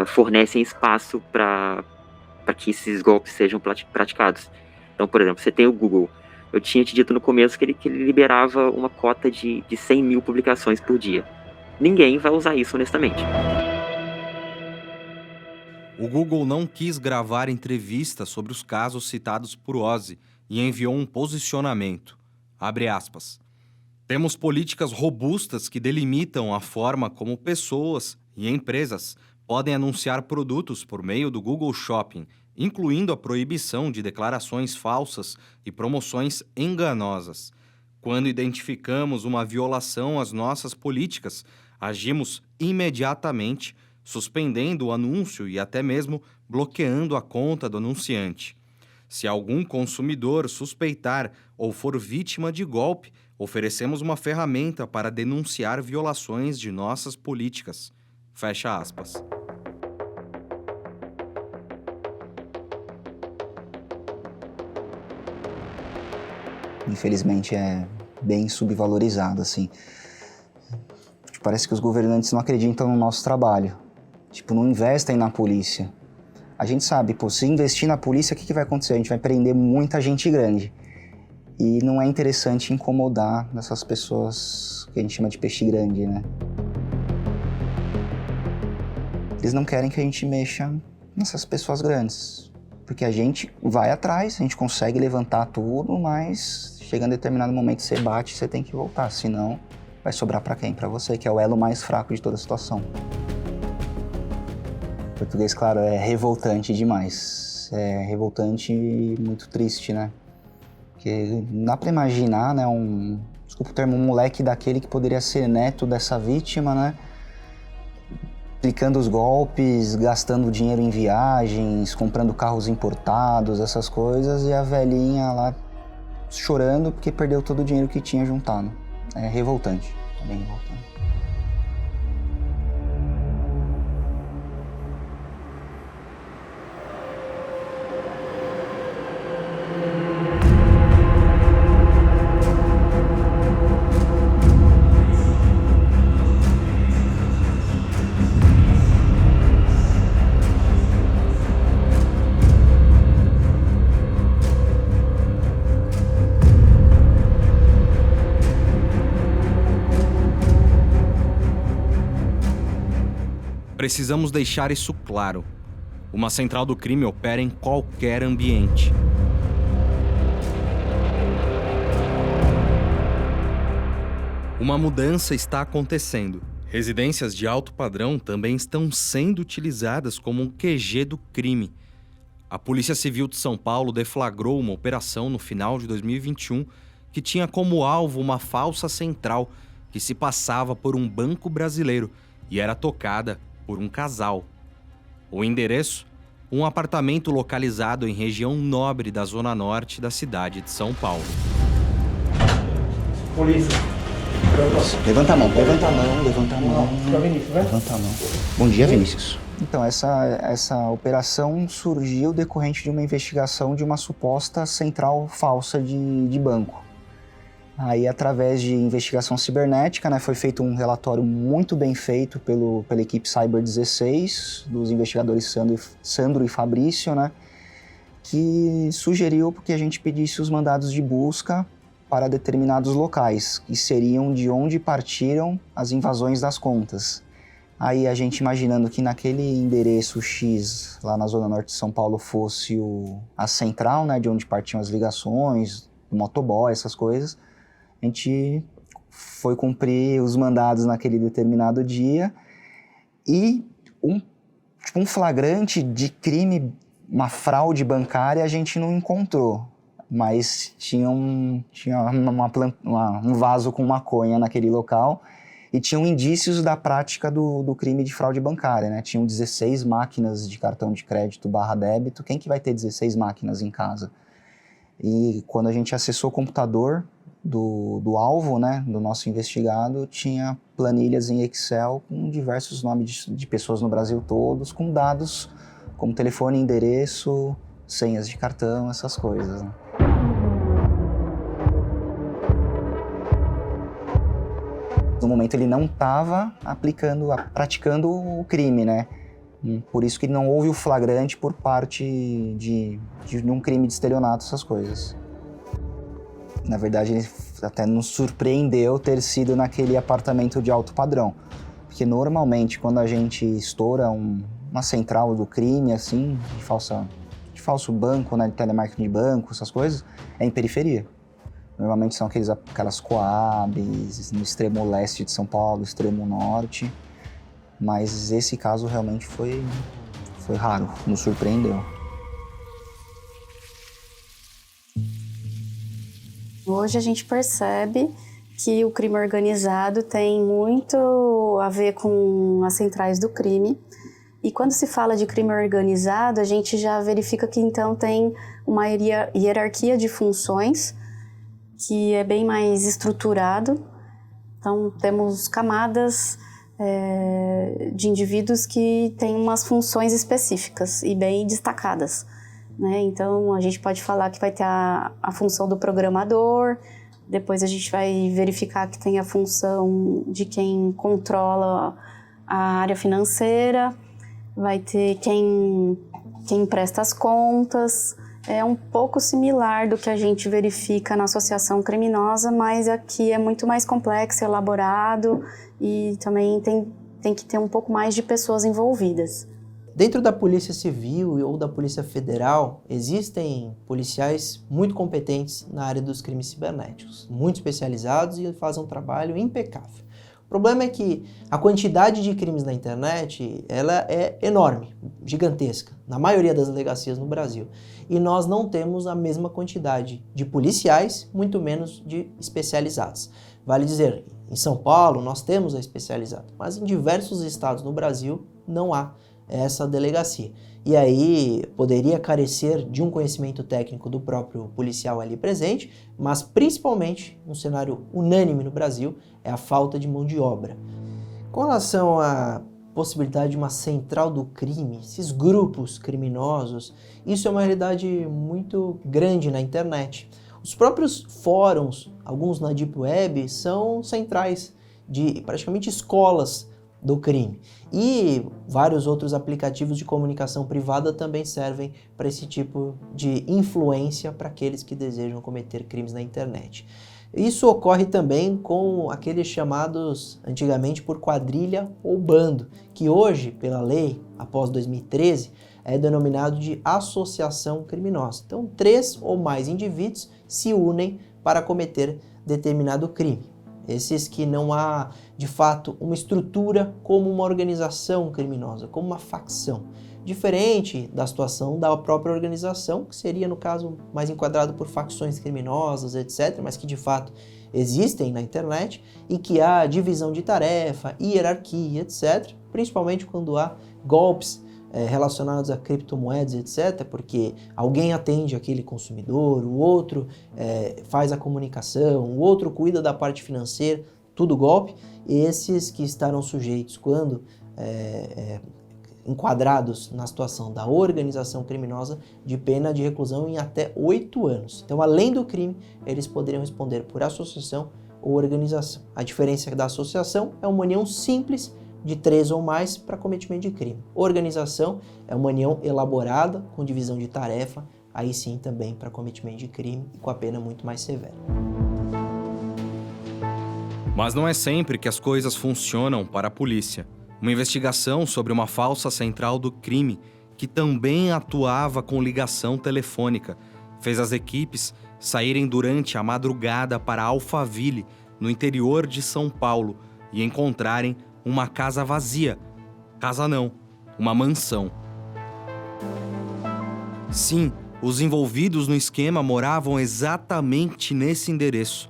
fornecem espaço para que esses golpes sejam praticados. Então, por exemplo, você tem o Google. Eu tinha te dito no começo que ele liberava uma cota de 100 mil publicações por dia. Ninguém vai usar isso honestamente. O Google não quis gravar entrevistas sobre os casos citados por Ozzy e enviou um posicionamento. Abre aspas. Temos políticas robustas que delimitam a forma como pessoas e empresas podem anunciar produtos por meio do Google Shopping, incluindo a proibição de declarações falsas e promoções enganosas. Quando identificamos uma violação às nossas políticas, agimos imediatamente, suspendendo o anúncio e até mesmo bloqueando a conta do anunciante. Se algum consumidor suspeitar ou for vítima de golpe, oferecemos uma ferramenta para denunciar violações de nossas políticas. Fecha aspas. Infelizmente é bem subvalorizado, assim. Parece que os governantes não acreditam no nosso trabalho. Tipo, não investem na polícia. A gente sabe, pô, se investir na polícia, o que vai acontecer? A gente vai prender muita gente grande. E não é interessante incomodar essas pessoas que a gente chama de peixe grande, né? Eles não querem que a gente mexa nessas pessoas grandes. Porque a gente vai atrás, a gente consegue levantar tudo, mas chega em determinado momento você bate, você tem que voltar. Senão, vai sobrar pra quem? Pra você, que é o elo mais fraco de toda a situação. O português, claro, é revoltante demais. É revoltante e muito triste, né? Porque não dá pra imaginar, né, desculpa o termo, um moleque daquele que poderia ser neto dessa vítima, né? Aplicando os golpes, gastando dinheiro em viagens, comprando carros importados, essas coisas, e a velhinha lá chorando porque perdeu todo o dinheiro que tinha juntado. É revoltante, é bem revoltante. Precisamos deixar isso claro. Uma central do crime opera em qualquer ambiente. Uma mudança está acontecendo. Residências de alto padrão também estão sendo utilizadas como um QG do crime. A Polícia Civil de São Paulo deflagrou uma operação no final de 2021 que tinha como alvo uma falsa central que se passava por um banco brasileiro e era tocada por um casal. O endereço? Um apartamento localizado em região nobre da zona norte da cidade de São Paulo. Polícia. Levanta a mão, levanta a mão, levanta a mão. Vinícius, né? Levanta a mão. Bom dia, Vinícius. Então, essa operação surgiu decorrente de uma investigação de uma suposta central falsa de banco. Aí, através de investigação cibernética, né, foi feito um relatório muito bem feito pela equipe Cyber 16, dos investigadores Sandro e Fabrício, né, que sugeriu que a gente pedisse os mandados de busca para determinados locais, que seriam de onde partiram as invasões das contas. Aí a gente imaginando que naquele endereço X, lá na zona norte de São Paulo, fosse a central, né, de onde partiam as ligações, o motoboy, essas coisas, a gente foi cumprir os mandados naquele determinado dia e um flagrante de crime, uma fraude bancária, a gente não encontrou. Mas tinha um vaso com maconha naquele local e tinham indícios da prática do crime de fraude bancária, né? Tinham 16 máquinas de cartão de crédito /débito. Quem que vai ter 16 máquinas em casa? E quando a gente acessou o computador do alvo, né, do nosso investigado, tinha planilhas em Excel com diversos nomes de pessoas no Brasil todos, com dados como telefone, endereço, senhas de cartão, essas coisas, né? No momento ele não estava praticando o crime, né? Por isso que não houve o flagrante por parte de um crime de estelionato, essas coisas. Na verdade, ele até nos surpreendeu ter sido naquele apartamento de alto padrão. Porque normalmente quando a gente estoura uma central do crime, assim, de falso banco, né, de telemarketing de banco, essas coisas, é em periferia. Normalmente são aquelas coabs no extremo leste de São Paulo, extremo norte. Mas esse caso realmente foi raro, nos surpreendeu. Hoje a gente percebe que o crime organizado tem muito a ver com as centrais do crime. E quando se fala de crime organizado, a gente já verifica que então tem uma hierarquia de funções que é bem mais estruturado. Então temos camadas de indivíduos que têm umas funções específicas e bem destacadas, né? Então a gente pode falar que vai ter a função do programador, depois a gente vai verificar que tem a função de quem controla a área financeira, vai ter quem presta as contas. É um pouco similar do que a gente verifica na associação criminosa, mas aqui é muito mais complexo, elaborado e também tem que ter um pouco mais de pessoas envolvidas. Dentro da Polícia Civil ou da Polícia Federal, existem policiais muito competentes na área dos crimes cibernéticos, muito especializados e fazem um trabalho impecável. O problema é que a quantidade de crimes na internet ela é enorme, gigantesca, na maioria das delegacias no Brasil. E nós não temos a mesma quantidade de policiais, muito menos de especializados. Vale dizer, em São Paulo nós temos a especializada, mas em diversos estados no Brasil não há essa delegacia. E aí poderia carecer de um conhecimento técnico do próprio policial ali presente, mas principalmente, um cenário unânime no Brasil, é a falta de mão de obra. Com relação à possibilidade de uma central do crime, esses grupos criminosos, isso é uma realidade muito grande na internet. Os próprios fóruns, alguns na Deep Web, são centrais de praticamente escolas do crime. E vários outros aplicativos de comunicação privada também servem para esse tipo de influência para aqueles que desejam cometer crimes na internet. Isso ocorre também com aqueles chamados antigamente por quadrilha ou bando, que hoje, pela lei, após 2013, é denominado de associação criminosa. Então, 3 ou mais indivíduos se unem para cometer determinado crime. Esses que não há, de fato, uma estrutura como uma organização criminosa, como uma facção. Diferente da situação da própria organização, que seria, no caso, mais enquadrado por facções criminosas, etc., mas que, de fato, existem na internet e que há divisão de tarefa, hierarquia, etc., principalmente quando há golpes relacionados a criptomoedas, etc., porque alguém atende aquele consumidor, o outro faz a comunicação, o outro cuida da parte financeira, tudo golpe. Esses que estarão sujeitos quando enquadrados na situação da organização criminosa de pena de reclusão em até 8 anos. Então, além do crime, eles poderiam responder por associação ou organização. A diferença da associação é uma união simples de 3 ou mais para cometimento de crime. Organização é uma união elaborada com divisão de tarefa, aí sim também para cometimento de crime e com a pena muito mais severa. Mas não é sempre que as coisas funcionam para a polícia. Uma investigação sobre uma falsa central do crime, que também atuava com ligação telefônica, fez as equipes saírem durante a madrugada para Alphaville, no interior de São Paulo, e encontrarem uma casa vazia. Casa não, uma mansão. Sim, os envolvidos no esquema moravam exatamente nesse endereço.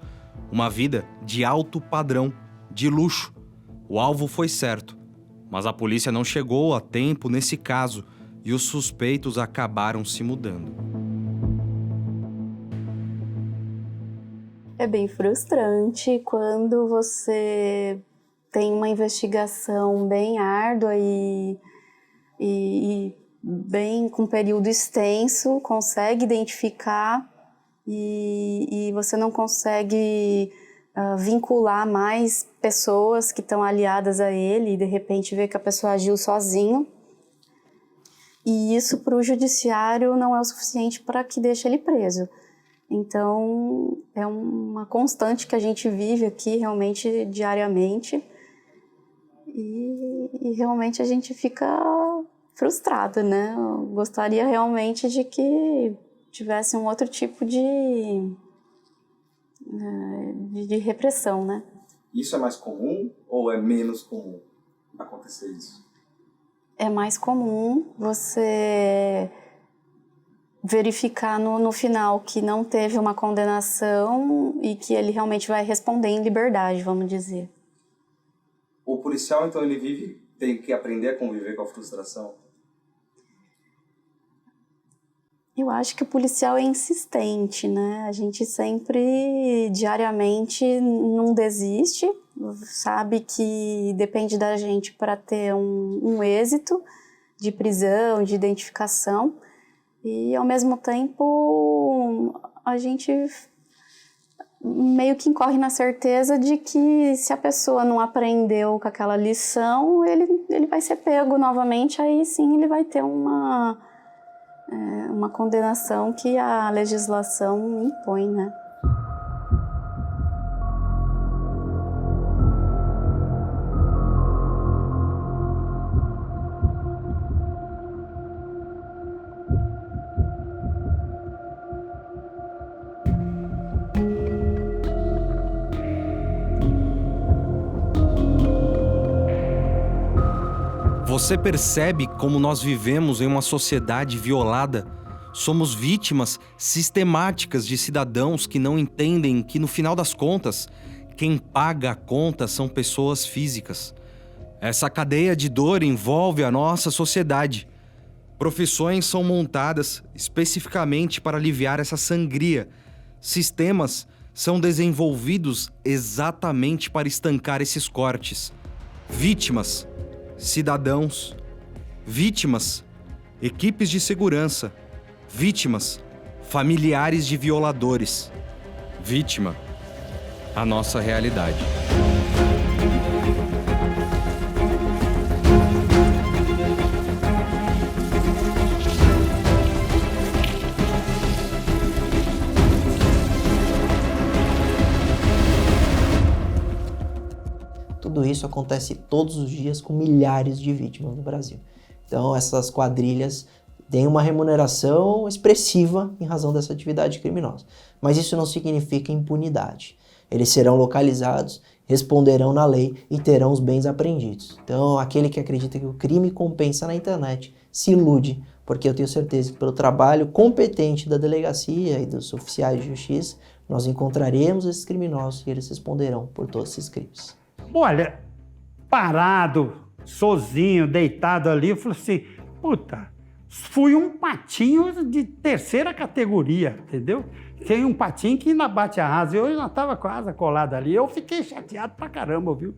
Uma vida de alto padrão, de luxo. O alvo foi certo, mas a polícia não chegou a tempo nesse caso e os suspeitos acabaram se mudando. É bem frustrante quando você tem uma investigação bem árdua e bem com período extenso, consegue identificar e você não consegue vincular mais pessoas que estão aliadas a ele e de repente vê que a pessoa agiu sozinho. E isso para o judiciário não é o suficiente para que deixe ele preso. Então é uma constante que a gente vive aqui realmente diariamente e realmente a gente fica frustrado, né? Eu gostaria realmente de que tivesse um outro tipo de repressão, né? Isso é mais comum ou é menos comum acontecer isso? É mais comum você verificar no final que não teve uma condenação e que ele realmente vai responder em liberdade, vamos dizer. O policial, então, ele tem que aprender a conviver com a frustração? Eu acho que o policial é insistente, né? A gente sempre, diariamente, não desiste, sabe que depende da gente para ter um êxito de prisão, de identificação, e ao mesmo tempo a gente meio que incorre na certeza de que se a pessoa não aprendeu com aquela lição, ele vai ser pego novamente, aí sim ele vai ter uma condenação que a legislação impõe, né? Você percebe como nós vivemos em uma sociedade violada? Somos vítimas sistemáticas de cidadãos que não entendem que, no final das contas, quem paga a conta são pessoas físicas. Essa cadeia de dor envolve a nossa sociedade. Profissões são montadas especificamente para aliviar essa sangria. Sistemas são desenvolvidos exatamente para estancar esses cortes. Vítimas, cidadãos, vítimas, equipes de segurança, vítimas, familiares de violadores. Vítima, a nossa realidade. Tudo isso acontece todos os dias com milhares de vítimas no Brasil. Então essas quadrilhas têm uma remuneração expressiva em razão dessa atividade criminosa. Mas isso não significa impunidade. Eles serão localizados, responderão na lei e terão os bens apreendidos. Então aquele que acredita que o crime compensa na internet se ilude, porque eu tenho certeza que pelo trabalho competente da delegacia e dos oficiais de justiça, nós encontraremos esses criminosos e eles responderão por todos esses crimes. Olha, parado, sozinho, deitado ali, eu falei assim, puta, fui um patinho de terceira categoria, entendeu? Tem um patinho que ainda bate a asa. Eu já estava com a asa colada ali. Eu fiquei chateado pra caramba, viu?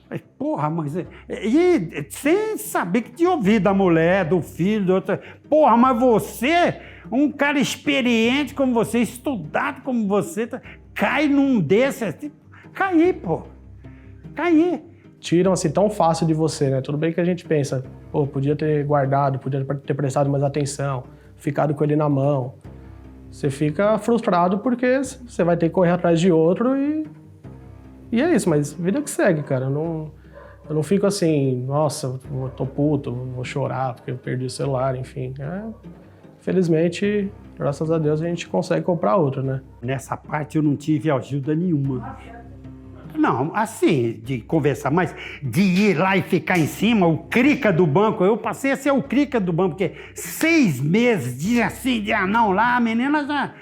Falei, porra, mas... E sem saber que tinha ouvido da mulher, do filho, do outro... Porra, mas você, um cara experiente como você, estudado como você, cai num desse assim... Caí, pô. Caí. Tiram assim tão fácil de você, né? Tudo bem que a gente pensa, pô, podia ter guardado, podia ter prestado mais atenção, ficado com ele na mão. Você fica frustrado porque você vai ter que correr atrás de outro e é isso, mas vida que segue, cara. Eu não fico assim, nossa, eu tô puto, vou chorar porque eu perdi o celular, enfim. Felizmente, graças a Deus, a gente consegue comprar outro, né? Nessa parte eu não tive ajuda nenhuma. Não, assim, de conversar, mas de ir lá e ficar em cima, o crica do banco, eu passei a ser o crica do banco, porque 6 meses, dia sim, dia não, lá, a menina já...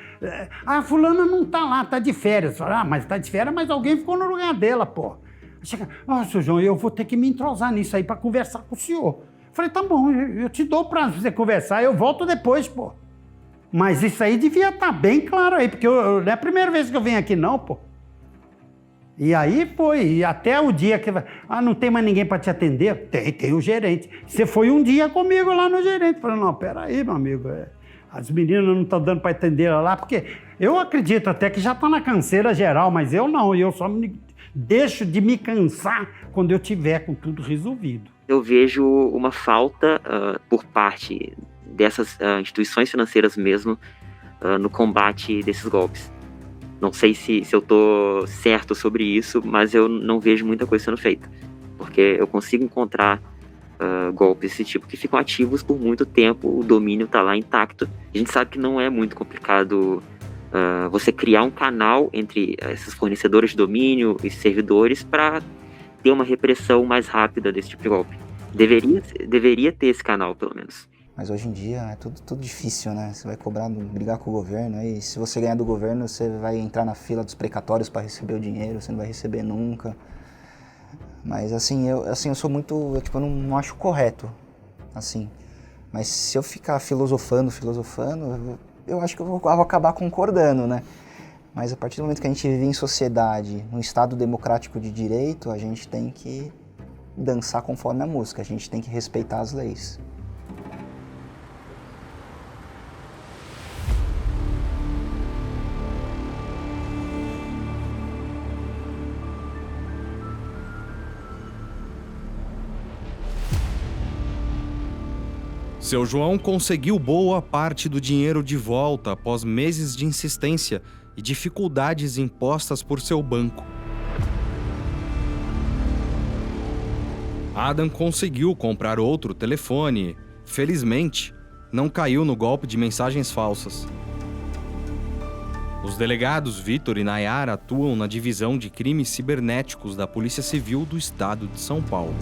Ah, fulana não tá lá, tá de férias. Ah, mas tá de férias, mas alguém ficou no lugar dela, pô. Chega, seu João, eu vou ter que me entrosar nisso aí pra conversar com o senhor. Falei, tá bom, eu te dou pra você conversar, eu volto depois, pô. Mas isso aí devia estar bem claro aí, porque não é a primeira vez que eu venho aqui não, pô. E aí foi, e até o dia que... não tem mais ninguém para te atender? Tem o gerente. Você foi um dia comigo lá no gerente. Falei, não, peraí, meu amigo, as meninas não estão dando para atender lá, porque eu acredito até que já está na canseira geral, mas eu não, eu só deixo de me cansar quando eu tiver com tudo resolvido. Eu vejo uma falta por parte dessas instituições financeiras mesmo no combate desses golpes. Não sei se eu tô certo sobre isso, mas eu não vejo muita coisa sendo feita. Porque eu consigo encontrar golpes desse tipo que ficam ativos por muito tempo, o domínio tá lá intacto. A gente sabe que não é muito complicado você criar um canal entre esses fornecedores de domínio e servidores para ter uma repressão mais rápida desse tipo de golpe. Deveria ter esse canal, pelo menos. Mas hoje em dia é tudo difícil, né? Você vai brigar com o governo, aí se você ganhar do governo, você vai entrar na fila dos precatórios para receber o dinheiro, você não vai receber nunca. Mas assim, eu sou muito, eu não acho correto, assim. Mas se eu ficar filosofando, eu acho que eu vou acabar concordando, né? Mas a partir do momento que a gente vive em sociedade, num estado democrático de direito, a gente tem que dançar conforme a música, a gente tem que respeitar as leis. Seu João conseguiu boa parte do dinheiro de volta após meses de insistência e dificuldades impostas por seu banco. Adam conseguiu comprar outro telefone e, felizmente, não caiu no golpe de mensagens falsas. Os delegados Vitor e Nayara atuam na divisão de crimes cibernéticos da Polícia Civil do Estado de São Paulo.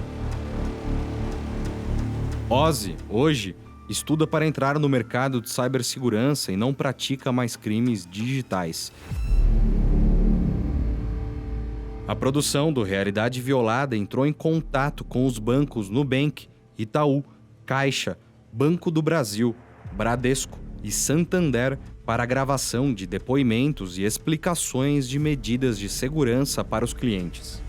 Ozzy, hoje, estuda para entrar no mercado de cibersegurança e não pratica mais crimes digitais. A produção do Realidade Violada entrou em contato com os bancos Nubank, Itaú, Caixa, Banco do Brasil, Bradesco e Santander para a gravação de depoimentos e explicações de medidas de segurança para os clientes.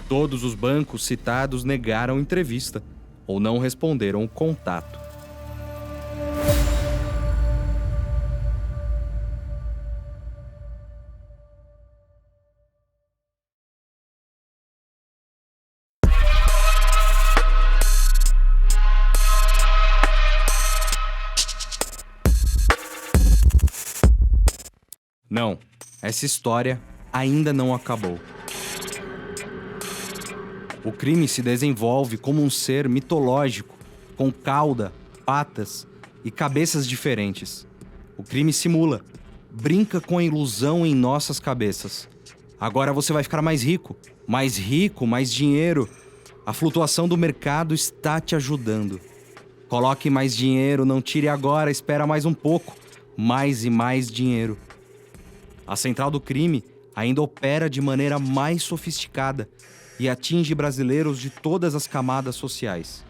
Todos os bancos citados negaram entrevista ou não responderam o contato. Não, essa história ainda não acabou. O crime se desenvolve como um ser mitológico, com cauda, patas e cabeças diferentes. O crime simula, brinca com a ilusão em nossas cabeças. Agora você vai ficar mais rico, mais dinheiro. A flutuação do mercado está te ajudando. Coloque mais dinheiro, não tire agora, espera mais um pouco. Mais e mais dinheiro. A central do crime ainda opera de maneira mais sofisticada e atinge brasileiros de todas as camadas sociais.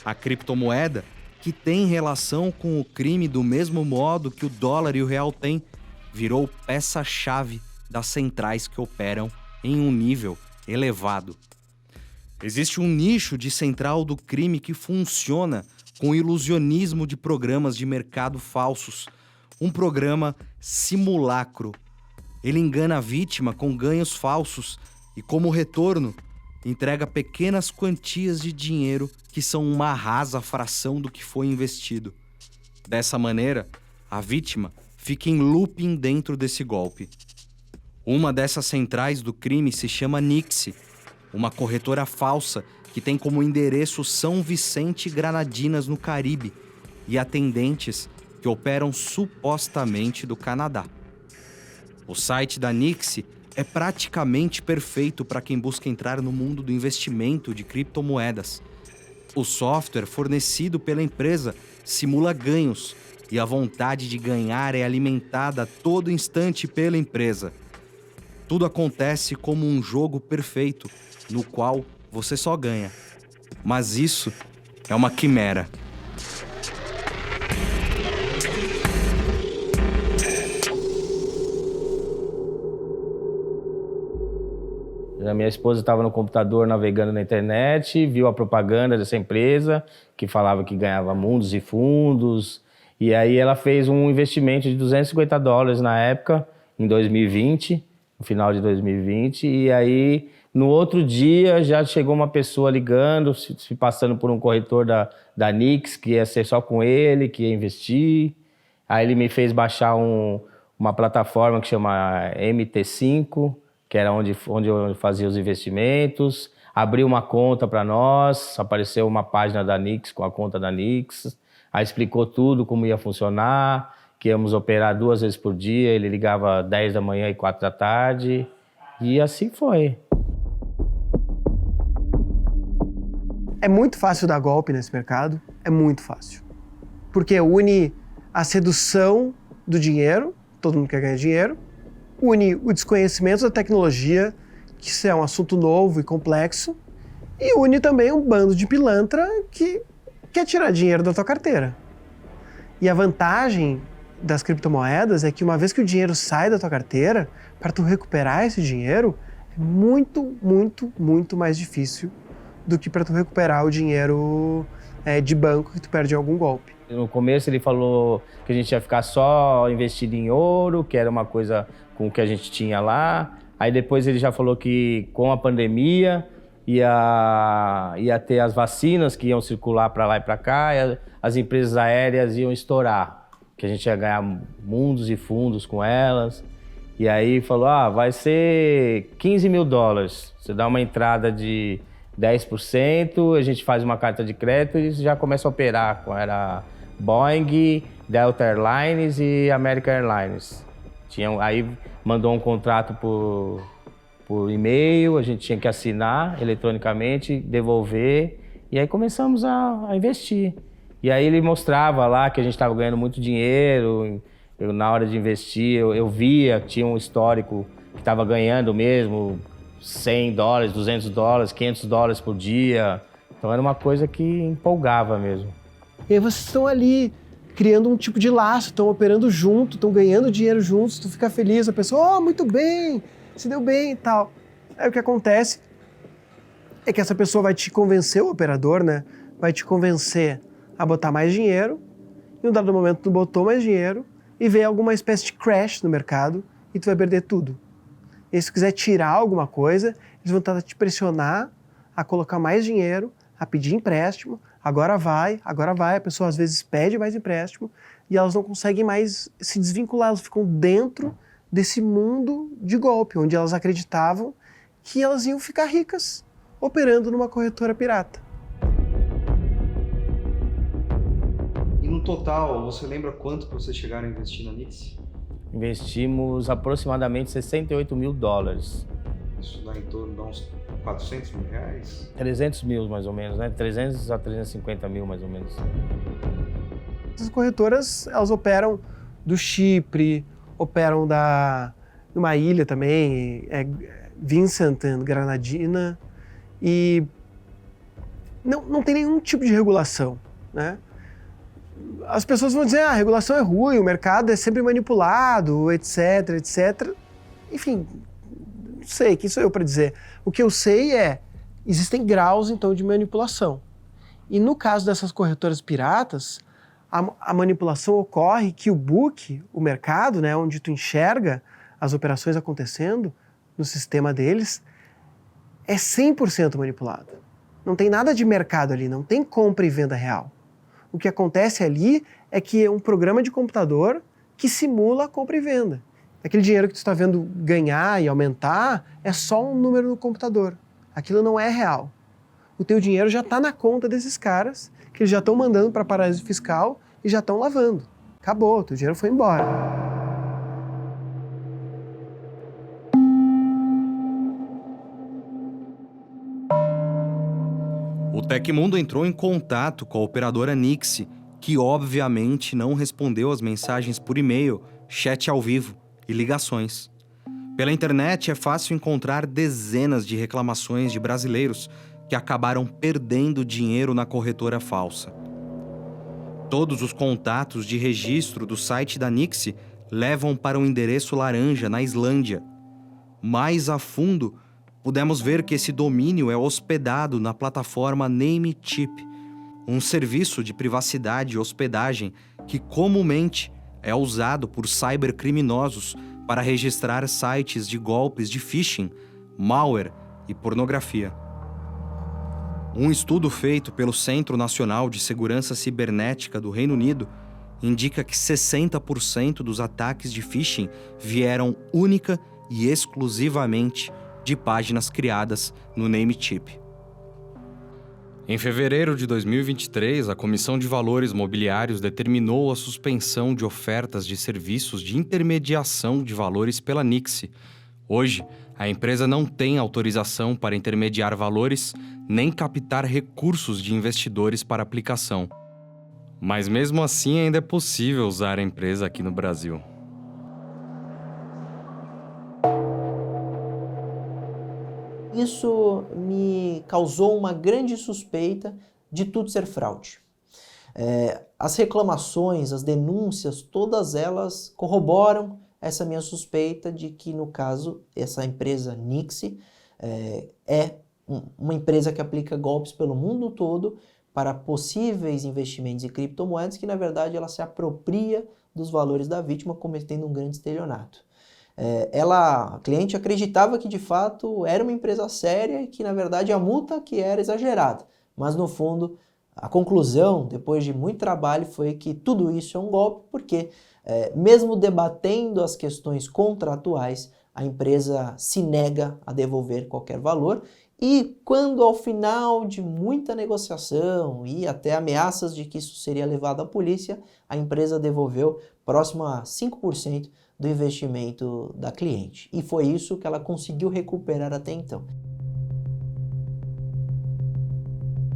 A criptomoeda, que tem relação com o crime do mesmo modo que o dólar e o real têm, virou peça-chave das centrais que operam em um nível elevado. Existe um nicho de central do crime que funciona com o ilusionismo de programas de mercado falsos, um programa simulacro. Ele engana a vítima com ganhos falsos e, como retorno, entrega pequenas quantias de dinheiro que são uma rasa fração do que foi investido. Dessa maneira, a vítima fica em looping dentro desse golpe. Uma dessas centrais do crime se chama Nixie, uma corretora falsa que tem como endereço São Vicente e Granadinas, no Caribe, e atendentes que operam supostamente do Canadá. O site da Nixie é praticamente perfeito para quem busca entrar no mundo do investimento de criptomoedas. O software fornecido pela empresa simula ganhos e a vontade de ganhar é alimentada a todo instante pela empresa. Tudo acontece como um jogo perfeito, no qual você só ganha. Mas isso é uma quimera. A minha esposa estava no computador navegando na internet, viu a propaganda dessa empresa, que falava que ganhava mundos e fundos. E aí ela fez um investimento de $250 na época, em 2020, no final de 2020. E aí, no outro dia, já chegou uma pessoa ligando, se passando por um corretor da Nix, que ia ser só com ele, que ia investir. Aí ele me fez baixar uma plataforma que chama MT5, que era onde eu fazia os investimentos. Abriu uma conta para nós, apareceu uma página da Nix com a conta da Nix. Aí explicou tudo, como ia funcionar, que íamos operar 2 vezes por dia. Ele ligava 10 da manhã e 4 da tarde. E assim foi. É muito fácil dar golpe nesse mercado, é muito fácil. Porque une a sedução do dinheiro, todo mundo quer ganhar dinheiro, une o desconhecimento da tecnologia, que isso é um assunto novo e complexo, e une também um bando de pilantra que quer tirar dinheiro da tua carteira. E a vantagem das criptomoedas é que uma vez que o dinheiro sai da tua carteira, para tu recuperar esse dinheiro, é muito, muito, muito mais difícil do que para tu recuperar o dinheiro de banco que tu perde em algum golpe. No começo ele falou que a gente ia ficar só investido em ouro, que era uma coisa com o que a gente tinha lá. Aí depois ele já falou que com a pandemia ia ter as vacinas que iam circular para lá e para cá, e as empresas aéreas iam estourar, que a gente ia ganhar mundos e fundos com elas. E aí falou, vai ser $15 mil. Você dá uma entrada de 10%, a gente faz uma carta de crédito e já começa a operar. Era Boeing, Delta Airlines e American Airlines. Aí mandou um contrato por e-mail, a gente tinha que assinar eletronicamente, devolver, e aí começamos a investir. E aí ele mostrava lá que a gente estava ganhando muito dinheiro. Na hora de investir, eu via que tinha um histórico que estava ganhando mesmo $100, $200, $500 por dia. Então era uma coisa que empolgava mesmo. E aí vocês estão ali criando um tipo de laço, estão operando junto, estão ganhando dinheiro juntos, tu fica feliz, a pessoa, muito bem, se deu bem e tal. Aí o que acontece é que essa pessoa vai te convencer, o operador, né? Vai te convencer a botar mais dinheiro, e em um dado momento tu botou mais dinheiro e vem alguma espécie de crash no mercado e tu vai perder tudo. E se tu quiser tirar alguma coisa, eles vão tentar te pressionar a colocar mais dinheiro, a pedir empréstimo, agora vai, a pessoa às vezes pede mais empréstimo e elas não conseguem mais se desvincular, elas ficam dentro desse mundo de golpe, onde elas acreditavam que elas iam ficar ricas operando numa corretora pirata. E no total, você lembra quanto que vocês chegaram a investir na Nix? Investimos aproximadamente $68 mil. Isso dá em torno de uns $400 mil? 300 mil mais ou menos, né? 300 a 350 mil mais ou menos. As corretoras, elas operam do Chipre, operam numa ilha também, Vincent and Granadina, e não tem nenhum tipo de regulação, né? As pessoas vão dizer, a regulação é ruim, o mercado é sempre manipulado, etc, etc. Enfim, não sei, quem sou eu para dizer? O que eu sei é, existem graus, então, de manipulação. E no caso dessas corretoras piratas, a manipulação ocorre que o book, o mercado, né, onde tu enxerga as operações acontecendo no sistema deles, é 100% manipulado. Não tem nada de mercado ali, não tem compra e venda real. O que acontece ali é que é um programa de computador que simula a compra e venda. Aquele dinheiro que tu está vendo ganhar e aumentar é só um número no computador. Aquilo não é real. O teu dinheiro já está na conta desses caras, que eles já estão mandando para paraíso fiscal e já estão lavando. Acabou, o teu dinheiro foi embora. O Tecmundo entrou em contato com a operadora Nixi, que obviamente não respondeu às mensagens por e-mail, chat ao vivo e ligações. Pela internet é fácil encontrar dezenas de reclamações de brasileiros que acabaram perdendo dinheiro na corretora falsa. Todos os contatos de registro do site da Nixi levam para um endereço laranja na Islândia. Mais a fundo, pudemos ver que esse domínio é hospedado na plataforma Namecheap, um serviço de privacidade e hospedagem que comumente é usado por cybercriminosos para registrar sites de golpes de phishing, malware e pornografia. Um estudo feito pelo Centro Nacional de Segurança Cibernética do Reino Unido indica que 60% dos ataques de phishing vieram única e exclusivamente de páginas criadas no Namecheap. Em fevereiro de 2023, a Comissão de Valores Mobiliários determinou a suspensão de ofertas de serviços de intermediação de valores pela Nixi. Hoje, a empresa não tem autorização para intermediar valores nem captar recursos de investidores para aplicação. Mas mesmo assim ainda é possível usar a empresa aqui no Brasil. Isso me causou uma grande suspeita de tudo ser fraude. As reclamações, as denúncias, todas elas corroboram essa minha suspeita de que, no caso, essa empresa Nixi é uma empresa que aplica golpes pelo mundo todo para possíveis investimentos em criptomoedas, que, na verdade, ela se apropria dos valores da vítima, cometendo um grande estelionato. A cliente acreditava que, de fato, era uma empresa séria e que, na verdade, a multa que era exagerada. Mas, no fundo, a conclusão, depois de muito trabalho, foi que tudo isso é um golpe, porque, mesmo debatendo as questões contratuais, a empresa se nega a devolver qualquer valor. E quando, ao final de muita negociação e até ameaças de que isso seria levado à polícia, a empresa devolveu próximo a 5% do investimento da cliente. E foi isso que ela conseguiu recuperar até então.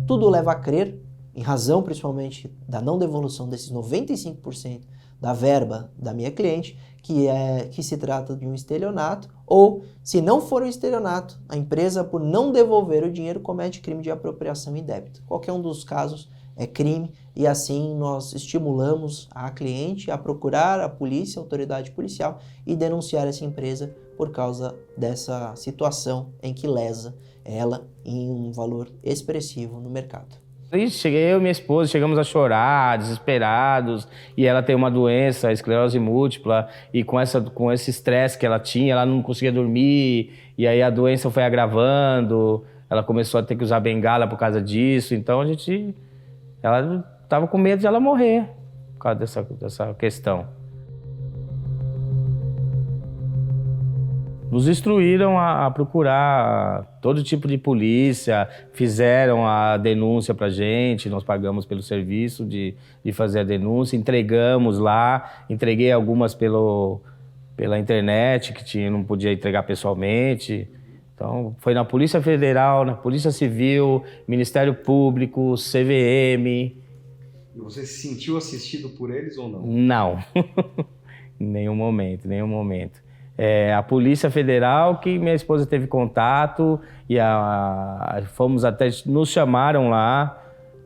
Tudo leva a crer, em razão principalmente da não devolução desses 95% da verba da minha cliente, que se trata de um estelionato, ou, se não for um estelionato, a empresa, por não devolver o dinheiro, comete crime de apropriação indébita. Qualquer um dos casos é crime, e assim nós estimulamos a cliente a procurar a polícia, a autoridade policial, e denunciar essa empresa por causa dessa situação em que lesa ela em um valor expressivo no mercado. Cheguei eu e minha esposa, chegamos a chorar, desesperados, e ela tem uma doença, esclerose múltipla, e com esse estresse que ela tinha, ela não conseguia dormir, e aí a doença foi agravando, ela começou a ter que usar bengala por causa disso, então ela estava com medo de ela morrer por causa dessa questão. Nos instruíram a procurar todo tipo de polícia, fizeram a denúncia pra gente, nós pagamos pelo serviço de fazer a denúncia, entregamos lá, entreguei algumas pela internet, que não podia entregar pessoalmente. Então, foi na Polícia Federal, na Polícia Civil, Ministério Público, CVM. Você se sentiu assistido por eles ou não? Não, em nenhum momento. A Polícia Federal, que minha esposa teve contato, e fomos até, nos chamaram lá,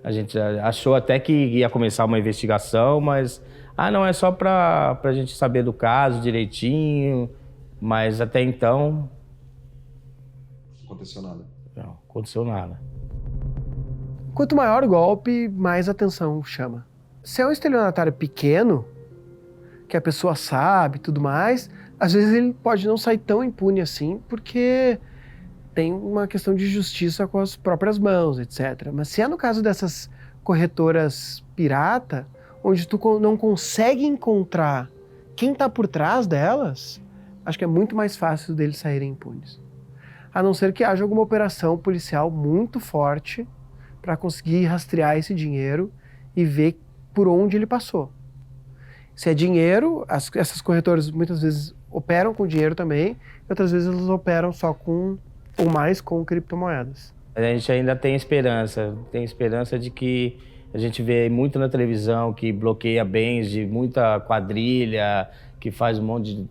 a gente achou até que ia começar uma investigação, mas, não, é só pra gente saber do caso direitinho, mas até então... Não aconteceu nada. Não aconteceu nada. Quanto maior o golpe, mais atenção chama. Se é um estelionatário pequeno, que a pessoa sabe e tudo mais, às vezes ele pode não sair tão impune assim, porque tem uma questão de justiça com as próprias mãos, etc. Mas se é no caso dessas corretoras pirata, onde tu não consegue encontrar quem está por trás delas, acho que é muito mais fácil deles saírem impunes. A não ser que haja alguma operação policial muito forte para conseguir rastrear esse dinheiro e ver por onde ele passou. Se é dinheiro, essas corretoras muitas vezes operam com dinheiro também, e outras vezes elas operam só com, ou mais com criptomoedas. A gente ainda tem esperança de que a gente vê muito na televisão que bloqueia bens de muita quadrilha, que faz um monte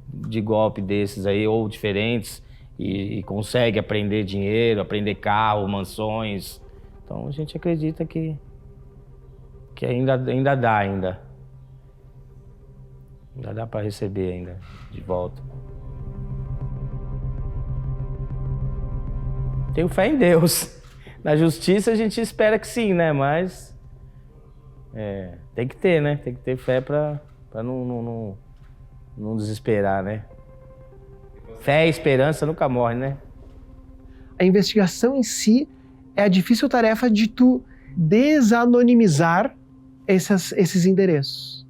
de golpe desses aí, ou diferentes, e consegue apreender dinheiro, apreender carro, mansões. Então a gente acredita que ainda dá. Ainda dá para receber ainda de volta. Tenho fé em Deus. Na justiça a gente espera que sim, né? Mas tem que ter, né? Tem que ter fé para não desesperar, né? Fé e esperança nunca morrem, né? A investigação em si é a difícil tarefa de tu desanonimizar esses endereços.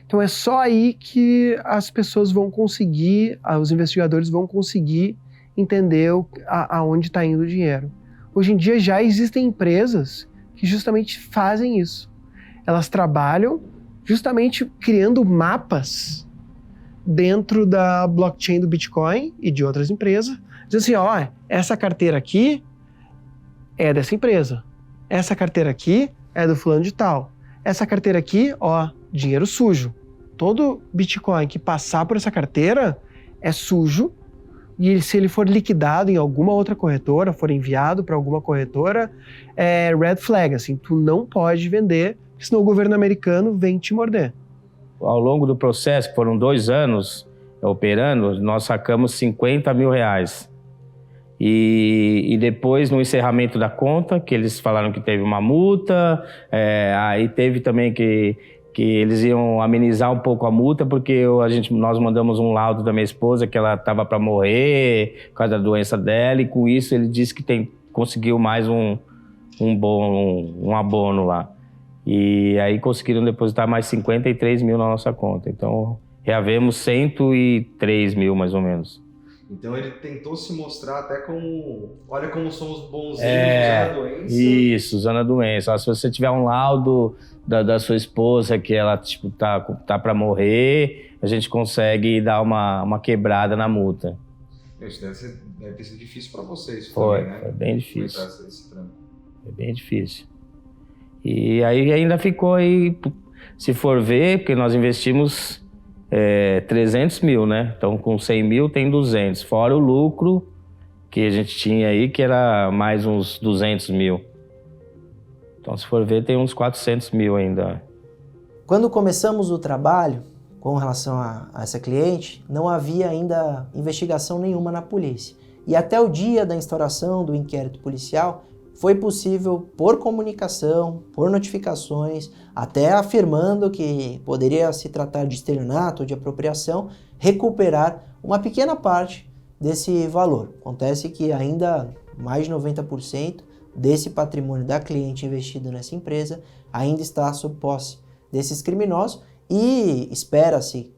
Então é só aí que as pessoas vão conseguir, os investigadores vão conseguir entender aonde está indo o dinheiro. Hoje em dia já existem empresas que justamente fazem isso. Elas trabalham justamente criando mapas dentro da blockchain do Bitcoin e de outras empresas. Diz assim, essa carteira aqui é dessa empresa. Essa carteira aqui é do fulano de tal. Essa carteira aqui, dinheiro sujo. Todo Bitcoin que passar por essa carteira é sujo, e se ele for liquidado em alguma outra corretora, for enviado para alguma corretora, é red flag, assim, tu não pode vender, senão o governo americano vem te morder. Ao longo do processo, que foram 2 anos operando, nós sacamos R$50 mil. E depois, no encerramento da conta, que eles falaram que teve uma multa, aí teve também que eles iam amenizar um pouco a multa, porque nós mandamos um laudo da minha esposa que ela estava para morrer por causa da doença dela, e com isso ele disse que conseguiu mais um abono lá. E aí conseguiram depositar mais 53 mil na nossa conta. Então, reavemos 103 mil, mais ou menos. Então ele tentou se mostrar até como, olha como somos bonzinhos usando a doença. Isso, usando a doença. Se você tiver um laudo da sua esposa que ela tá para morrer, a gente consegue dar uma quebrada na multa. Isso deve ter sido difícil para vocês. Foi, também, né? Foi bem difícil. Foi bem difícil. E aí ainda ficou aí, se for ver, porque nós investimos 300 mil, né? Então com 100 mil tem 200, fora o lucro que a gente tinha aí, que era mais uns 200 mil. Então se for ver, tem uns 400 mil ainda. Quando começamos o trabalho com relação a essa cliente, não havia ainda investigação nenhuma na polícia. E até o dia da instauração do inquérito policial, foi possível, por comunicação, por notificações, até afirmando que poderia se tratar de estelionato ou de apropriação, recuperar uma pequena parte desse valor. Acontece que ainda mais de 90% desse patrimônio da cliente investido nessa empresa ainda está sob posse desses criminosos e espera-se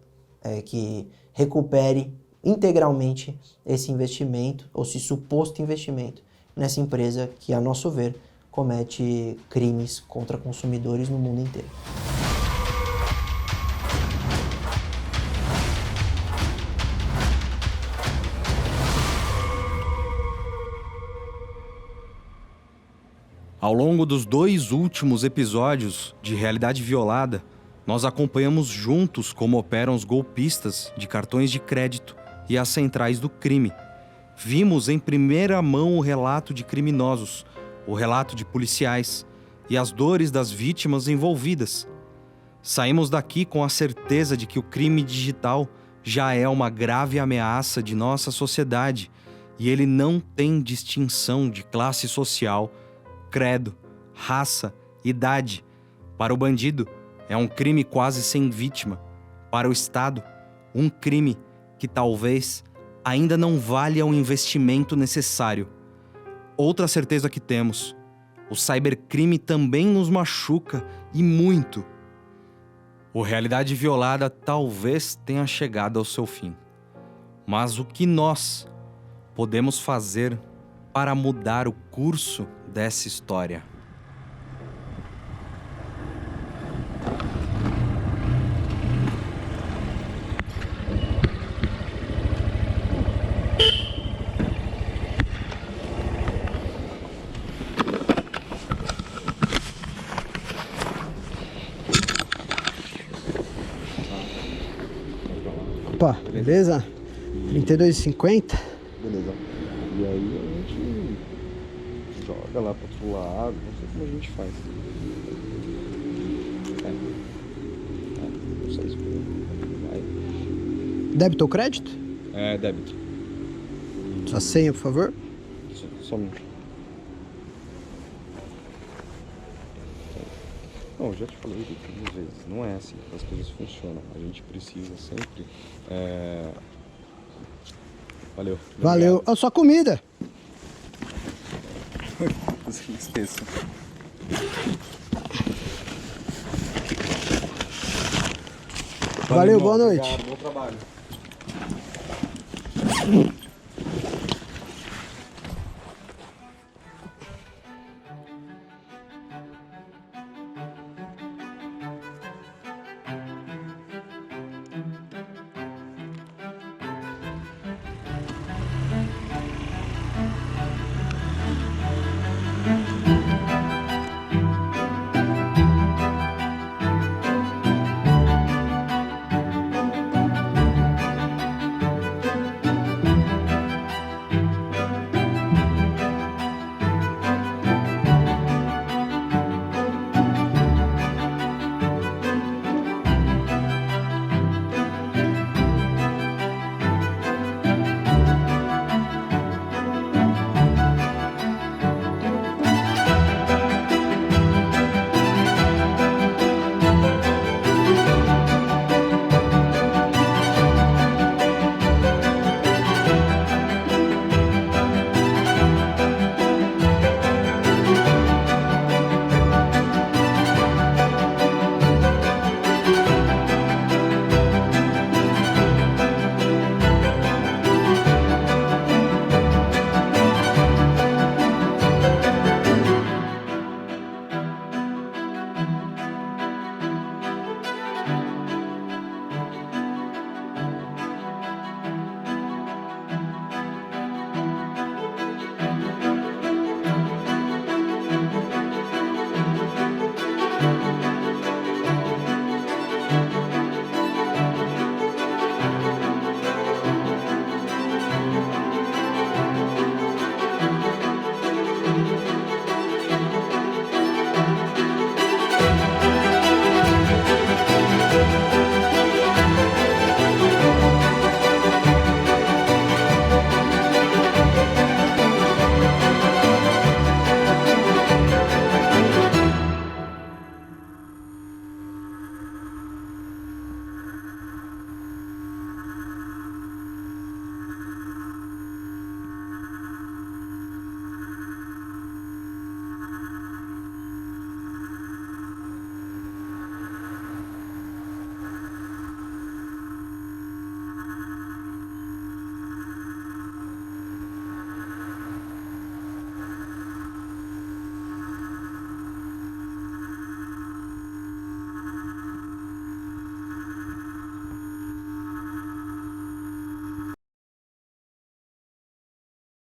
que recupere integralmente esse investimento, ou esse suposto investimento, nessa empresa que, a nosso ver, comete crimes contra consumidores no mundo inteiro. Ao longo dos 2 últimos episódios de Realidade Violada, Nós acompanhamos juntos como operam os golpistas de cartões de crédito e as centrais do crime. Vimos em primeira mão o relato de criminosos, o relato de policiais e as dores das vítimas envolvidas. Saímos daqui com a certeza de que o crime digital já é uma grave ameaça de nossa sociedade e ele não tem distinção de classe social, credo, raça, idade. Para o bandido, é um crime quase sem vítima. Para o Estado, um crime que talvez ainda não valha o investimento necessário. Outra certeza que temos: o cybercrime também nos machuca e muito. O Realidade Violada talvez tenha chegado ao seu fim. Mas o que nós podemos fazer para mudar o curso dessa história? Opa, beleza? 32,50. Beleza. E aí a gente joga lá pro outro lado, não sei como a gente faz. Não sei se vai. Débito ou crédito? É, débito. Sua senha, por favor. Só um minuto. Não, eu já te falei 3 vezes, não é assim que as coisas funcionam. A gente precisa sempre... Valeu. Valeu. A sua comida. Esqueça. Valeu, boa noite. Obrigado, bom trabalho.